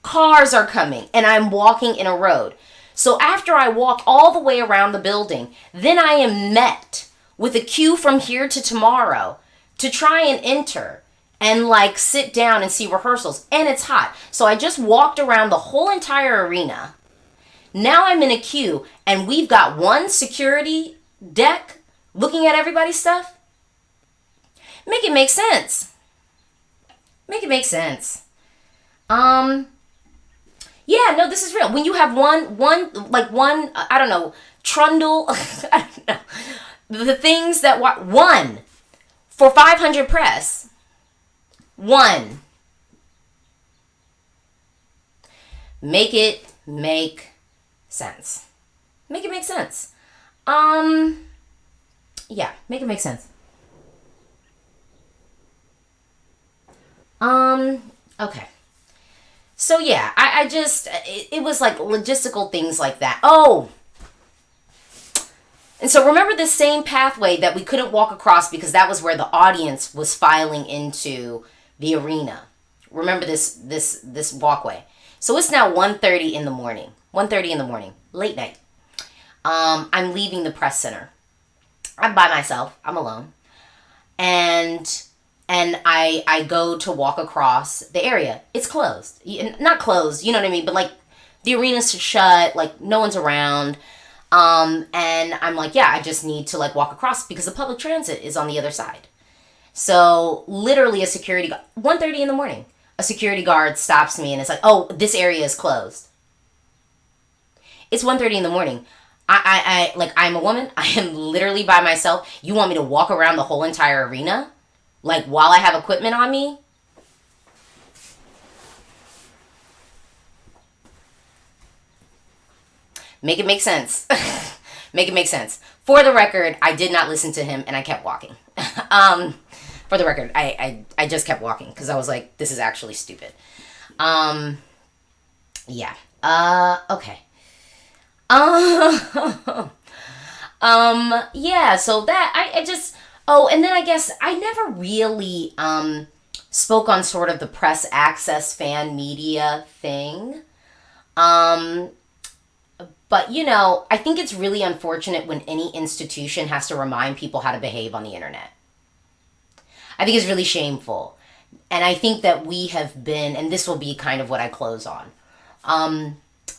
Cars are coming and I'm walking in a road. So after I walk all the way around the building, then I am met with a queue from here to tomorrow to try and enter and like sit down and see rehearsals. And it's hot. So I just walked around the whole entire arena. Now I'm in a queue and we've got one security deck looking at everybody's stuff. Make it make sense. Make it make sense. Yeah, no, this is real. When you have one, I don't know, trundle, I don't know, the things that, one, for 500 press, one. Make it make sense. Make it make sense. Yeah, make it make sense. Okay. So yeah, I just, it was like logistical things like that. Oh, and so remember this same pathway that we couldn't walk across because that was where the audience was filing into the arena. Remember this walkway. So it's now 1:30 in the morning. 1:30 in the morning, late night. I'm leaving the press center. I'm by myself. I'm alone. And I go to walk across the area. It's closed. Not closed, you know what I mean? But like the arena's shut, like no one's around. And I'm like, yeah, I just need to like walk across because the public transit is on the other side. So literally a security, 1:30 in the morning, a security guard stops me and it's like, oh, this area is closed. It's 1:30 in the morning. Like, I'm a woman. I am literally by myself. You want me to walk around the whole entire arena? Like, while I have equipment on me? Make it make sense. Make it make sense. For the record, I did not listen to him and I kept walking. For the record, I just kept walking because I was like, this is actually stupid. Yeah. Okay. Yeah, so that, I just, oh, and then I guess I never really, spoke on sort of the press access fan media thing. Um, but, you know, I think it's really unfortunate when any institution has to remind people how to behave on the internet. I think it's really shameful. And I think that we have been, and this will be kind of what I close on.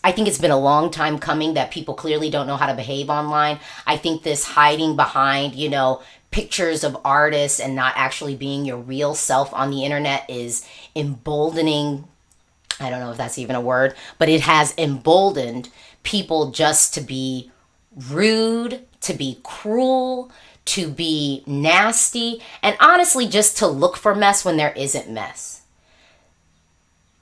I think it's been a long time coming that people clearly don't know how to behave online. I think this hiding behind, you know, pictures of artists and not actually being your real self on the internet is emboldening. I don't know if that's even a word, but it has emboldened people just to be rude, to be cruel, to be nasty, and honestly just to look for mess when there isn't mess.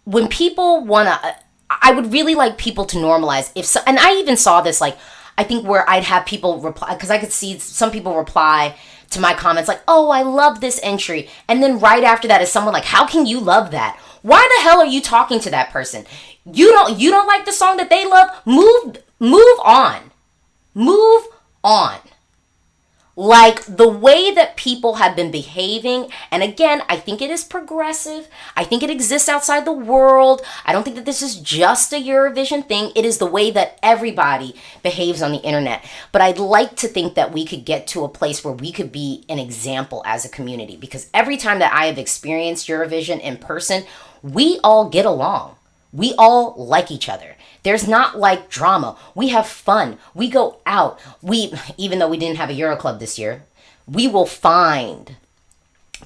When people want to, I would really like people to normalize if so, and I even saw this, like, I think where I'd have people reply, because I could see some people reply to my comments like, oh, I love this entry, and then right after that is someone like, how can you love that? Why the hell are you talking to that person? You don't like the song that they love? Move on. Move on. Like, the way that people have been behaving, and again, I think it is progressive. I think it exists outside the world. I don't think that this is just a Eurovision thing. It is the way that everybody behaves on the internet. But I'd like to think that we could get to a place where we could be an example as a community. Because every time that I have experienced Eurovision in person, we all get along. We all like each other. There's not like drama. We have fun. We go out. Even though we didn't have a Euro Club this year, we will find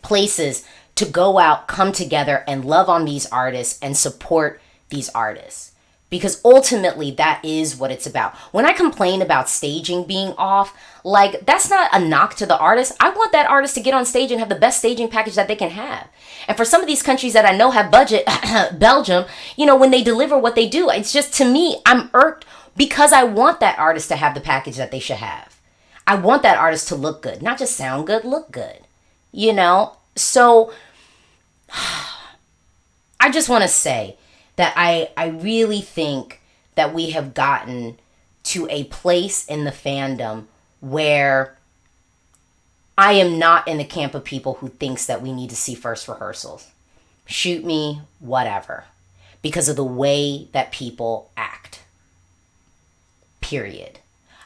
places to go out, come together, and love on these artists and support these artists. Because ultimately, that is what it's about. When I complain about staging being off, like, that's not a knock to the artist. I want that artist to get on stage and have the best staging package that they can have. And for some of these countries that I know have budget, Belgium, you know, when they deliver what they do, it's just, to me, I'm irked because I want that artist to have the package that they should have. I want that artist to look good, not just sound good, look good, you know? So I just want to say that I really think that we have gotten to a place in the fandom where I am not in the camp of people who thinks that we need to see first rehearsals. Shoot me, whatever. Because of the way that people act. Period.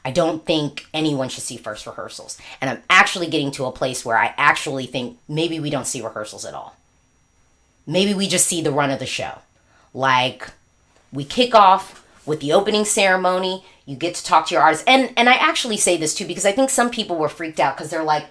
I don't think anyone should see first rehearsals. And I'm actually getting to a place where I actually think maybe we don't see rehearsals at all. Maybe we just see the run of the show. Like, we kick off with the opening ceremony. You get to talk to your artist. And I actually say this too because I think some people were freaked out because they're like,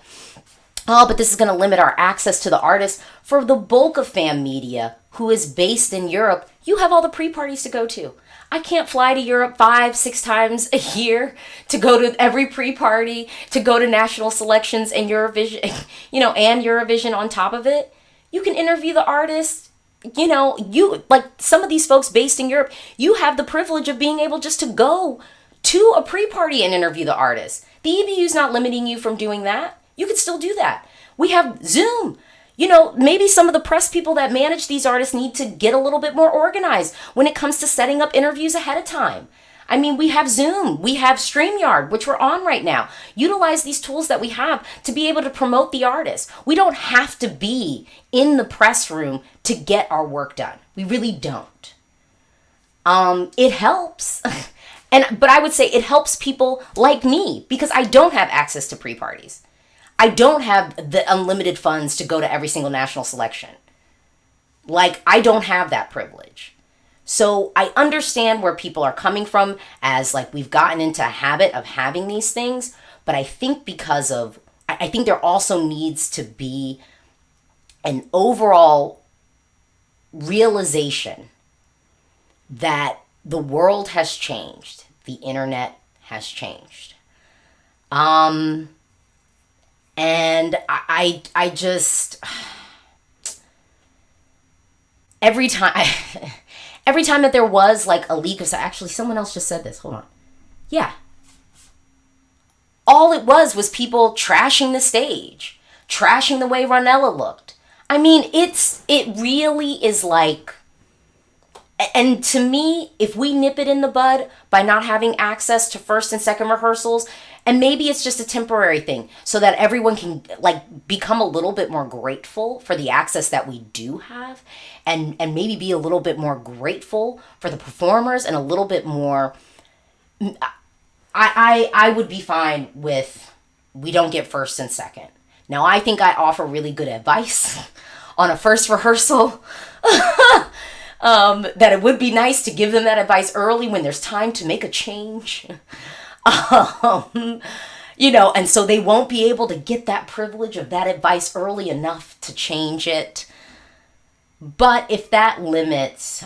oh, but this is going to limit our access to the artists. For the bulk of fan media who is based in Europe, you have all the pre-parties to go to. I can't fly to Europe 5-6 times a year to go to every pre-party, to go to national selections and Eurovision, you know, and Eurovision on top of it. You can interview the artist. You know, you, like, some of these folks based in Europe, you have the privilege of being able just to go to a pre-party and interview the artist. The EBU is not limiting you from doing that. You could still do that. We have Zoom. maybe some of the press people that manage these artists need to get a little bit more organized when it comes to setting up interviews ahead of time. I mean, we have Zoom, we have StreamYard, which we're on right now. Utilize these tools that we have to be able to promote the artist. We don't have to be in the press room to get our work done. We really don't. It helps. But I would say it helps people like me because I don't have access to pre-parties. I don't have the unlimited funds to go to every single national selection. Like, I don't have that privilege. So I understand where people are coming from as like we've gotten into a habit of having these things. But I think I think there also needs to be an overall realization that the world has changed. The internet has changed. And I just, every time that there was like a leak of, actually someone else just said this, hold on. Yeah. All it was people trashing the stage, trashing the way Ronella looked. I mean, it really is like, and to me, if we nip it in the bud by not having access to first and second rehearsals, and maybe it's just a temporary thing so that everyone can like become a little bit more grateful for the access that we do have and maybe be a little bit more grateful for the performers and a little bit more, I would be fine with we don't get first and second. Now, I think I offer really good advice on a first rehearsal. That it would be nice to give them that advice early when there's time to make a change. And so they won't be able to get that privilege of that advice early enough to change it. But if that limits,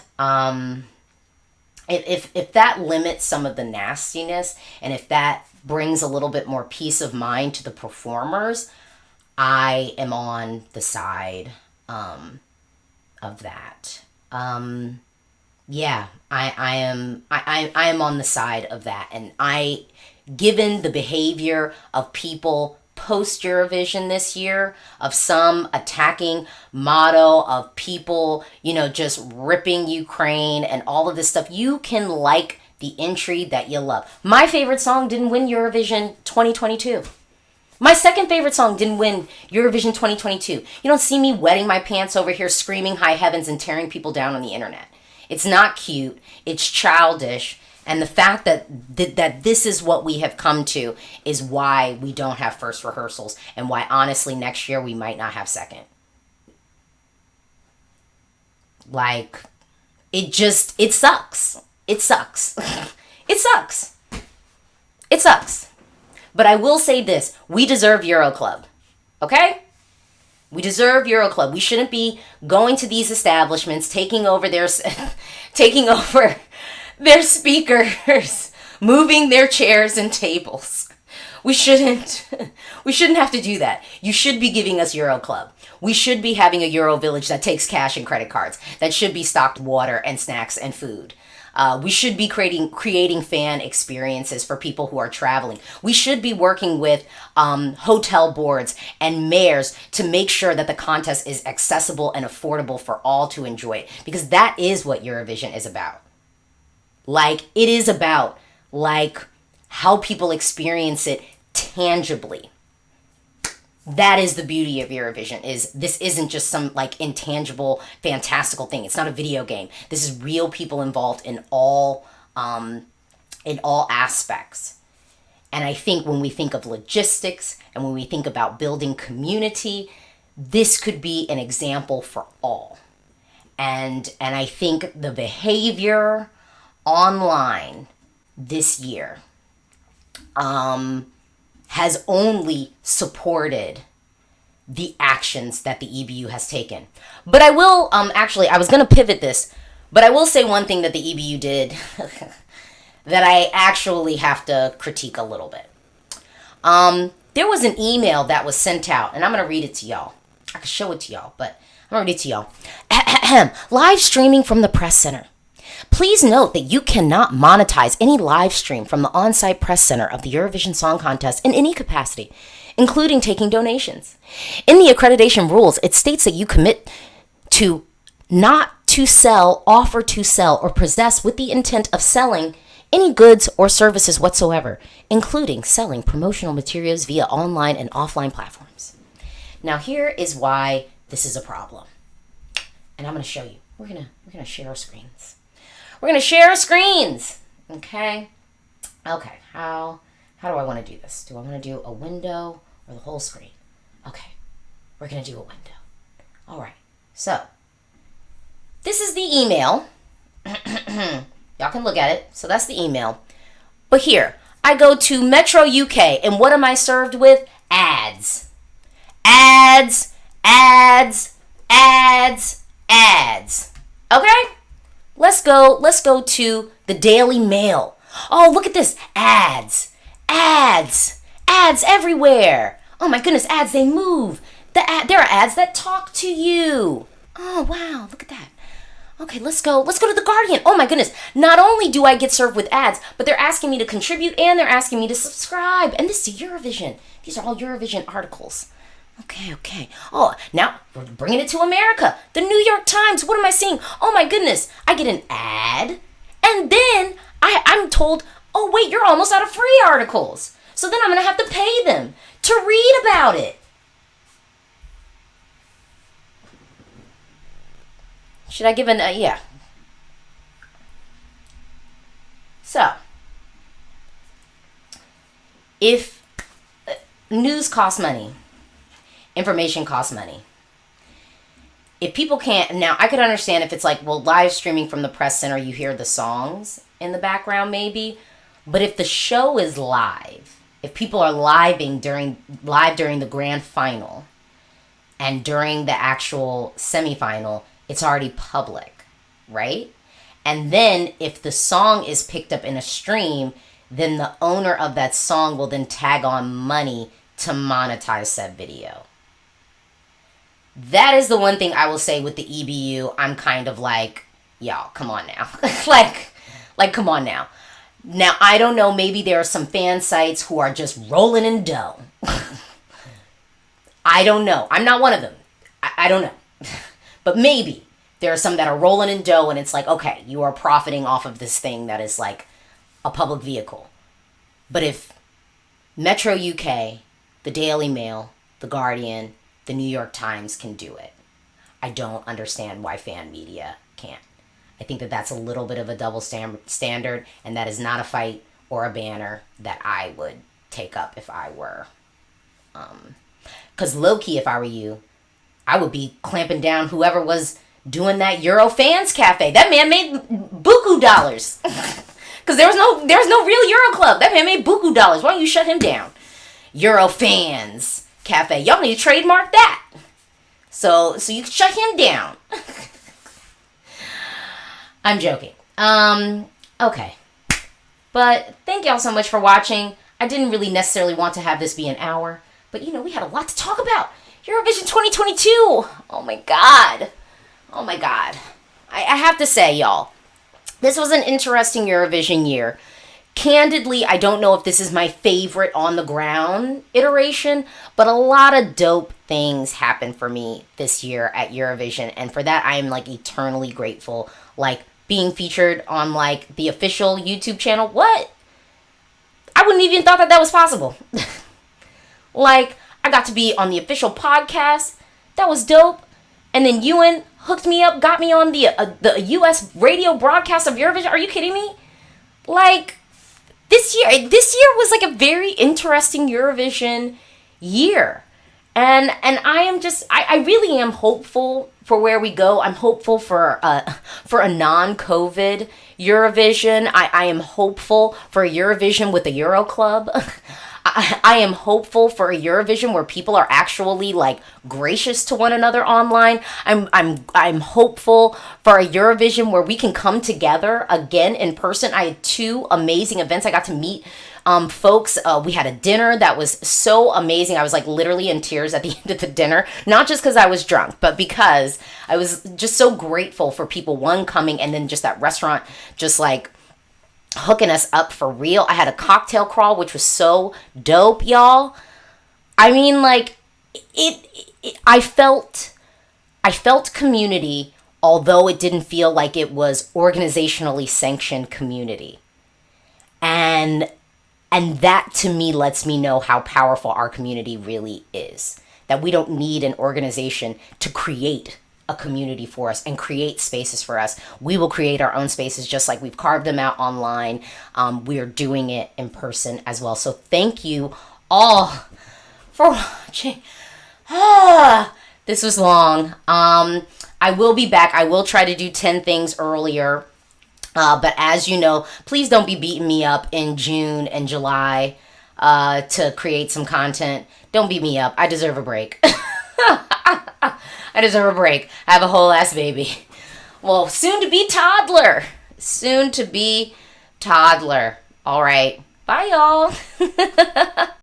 if that limits some of the nastiness, and if that brings a little bit more peace of mind to the performers, I am on the side of that. I am on the side of that. And given the behavior of people post Eurovision this year, of some attacking motto, of people, just ripping Ukraine and all of this stuff, you can like the entry that you love. My favorite song didn't win Eurovision 2022. My second favorite song didn't win Eurovision 2022. You don't see me wetting my pants over here, screaming high heavens and tearing people down on the internet. It's not cute. It's childish. And the fact that this is what we have come to is why we don't have first rehearsals and why, honestly, next year we might not have second. Like, it sucks. It sucks. It sucks. It sucks. But I will say this, we deserve Euro Club, okay? We deserve Euro Club. We shouldn't be going to these establishments, taking over their speakers, moving their chairs and tables. We shouldn't have to do that. You should be giving us Euro Club. We should be having a Euro Village that takes cash and credit cards, that should be stocked water and snacks and food. We should be creating fan experiences for people who are traveling. We should be working with hotel boards and mayors to make sure that the contest is accessible and affordable for all to enjoy it. Because that is what Eurovision is about. Like, it is about, like, how people experience it tangibly. That is the beauty of Eurovision, is this isn't just some like intangible, fantastical thing. It's not a video game. This is real people involved in all aspects. And I think when we think of logistics and when we think about building community, this could be an example for all. And I think the behavior online this year has only supported the actions that the EBU has taken. But I will, I was going to pivot this, but I will say one thing that the EBU did that I actually have to critique a little bit. There was an email that was sent out, and I'm going to read it to y'all. I can show it to y'all, but I'm going to read it to y'all. Live streaming from the press center. Please note that you cannot monetize any live stream from the on-site press center of the Eurovision Song Contest in any capacity. including taking donations. In the accreditation rules, it states that you commit to not to sell, offer to sell, or possess with the intent of selling any goods or services whatsoever, including selling promotional materials via online and offline platforms. Now here is why this is a problem. And I'm going to show you. We're going to share our screens. We're going to share our screens. Okay? Okay. How do I want to do this? Do I want to do a window or the whole screen? Okay. We're going to do a window. All right. So, this is the email. Y'all can look at it. So that's the email. But here, I go to Metro UK, and what am I served with? Ads. Ads, ads, ads, ads. Okay? Let's go to the Daily Mail. Oh, look at this. Ads. Ads. Ads everywhere. Oh my goodness, ads, they move. There are ads that talk to you. Oh, wow, look at that. Okay, let's go to The Guardian. Oh my goodness. Not only do I get served with ads, but they're asking me to contribute and they're asking me to subscribe. And this is Eurovision. These are all Eurovision articles. Okay. Oh, now we're bringing it to America. The New York Times. What am I seeing? Oh my goodness. I get an ad. And then I'm told, oh wait, you're almost out of free articles. So then I'm going to have to pay them to read about it. Should I give yeah. So, if news costs money, information costs money. If people can't, now I could understand if it's like, well, live streaming from the press center, you hear the songs in the background maybe. But if the show is live, if people are live during the grand final and during the actual semifinal, it's already public, right? And then if the song is picked up in a stream, then the owner of that song will then tag on money to monetize said video. That is the one thing I will say with the EBU. I'm kind of like, y'all, come on now. like, come on now. Now, I don't know, maybe there are some fan sites who are just rolling in dough. I don't know. I'm not one of them. I don't know. But maybe there are some that are rolling in dough and it's like, okay, you are profiting off of this thing that is like a public vehicle. But if Metro UK, the Daily Mail, the Guardian, the New York Times can do it, I don't understand why fan media can't. I think that that's a little bit of a double standard, and that is not a fight or a banner that I would take up if I were. Because low-key, if I were you, I would be clamping down whoever was doing that Euro Fans Cafe. That man made buku dollars. Because there was no real Euro Club. That man made buku dollars. Why don't you shut him down? Euro Fans Cafe. Y'all need to trademark that. So you can shut him down. I'm joking. Okay. But thank y'all so much for watching. I didn't really necessarily want to have this be an hour. But, we had a lot to talk about. Eurovision 2022. Oh, my God. Oh, my God. I have to say, y'all, this was an interesting Eurovision year. Candidly, I don't know if this is my favorite on-the-ground iteration, but a lot of dope things happened for me this year at Eurovision. And for that, I am, eternally grateful. Being featured on, the official YouTube channel. What? I wouldn't even thought that was possible. I got to be on the official podcast. That was dope. And then Ewan hooked me up, got me on the U.S. radio broadcast of Eurovision. Are you kidding me? This year was a very interesting Eurovision year. And I am I really am hopeful for where we go. I'm hopeful for a non-COVID Eurovision. I am hopeful for a Eurovision with a Euro Club. I am hopeful for a Eurovision where people are actually gracious to one another online. I'm hopeful for a Eurovision where we can come together again in person. I had 2 amazing events. I got to meet folks. We had a dinner that was so amazing. I was literally in tears at the end of the dinner, not just because I was drunk, but because I was just so grateful for people, one, coming, and then just that restaurant just hooking us up for real. I had a cocktail crawl, which was so dope, y'all. I mean, like, I felt community, although it didn't feel like it was organizationally sanctioned community. And that to me lets me know how powerful our community really is. That we don't need an organization to create a community for us and create spaces for us. We will create our own spaces just like we've carved them out online. We are doing it in person as well. So thank you all for watching. This was long. I will be back. I will try to do 10 things earlier. But as you know, please don't be beating me up in June and July to create some content. Don't beat me up. I deserve a break. I deserve a break. I have a whole ass baby. Well, soon to be toddler. Soon to be toddler. All right. Bye, y'all.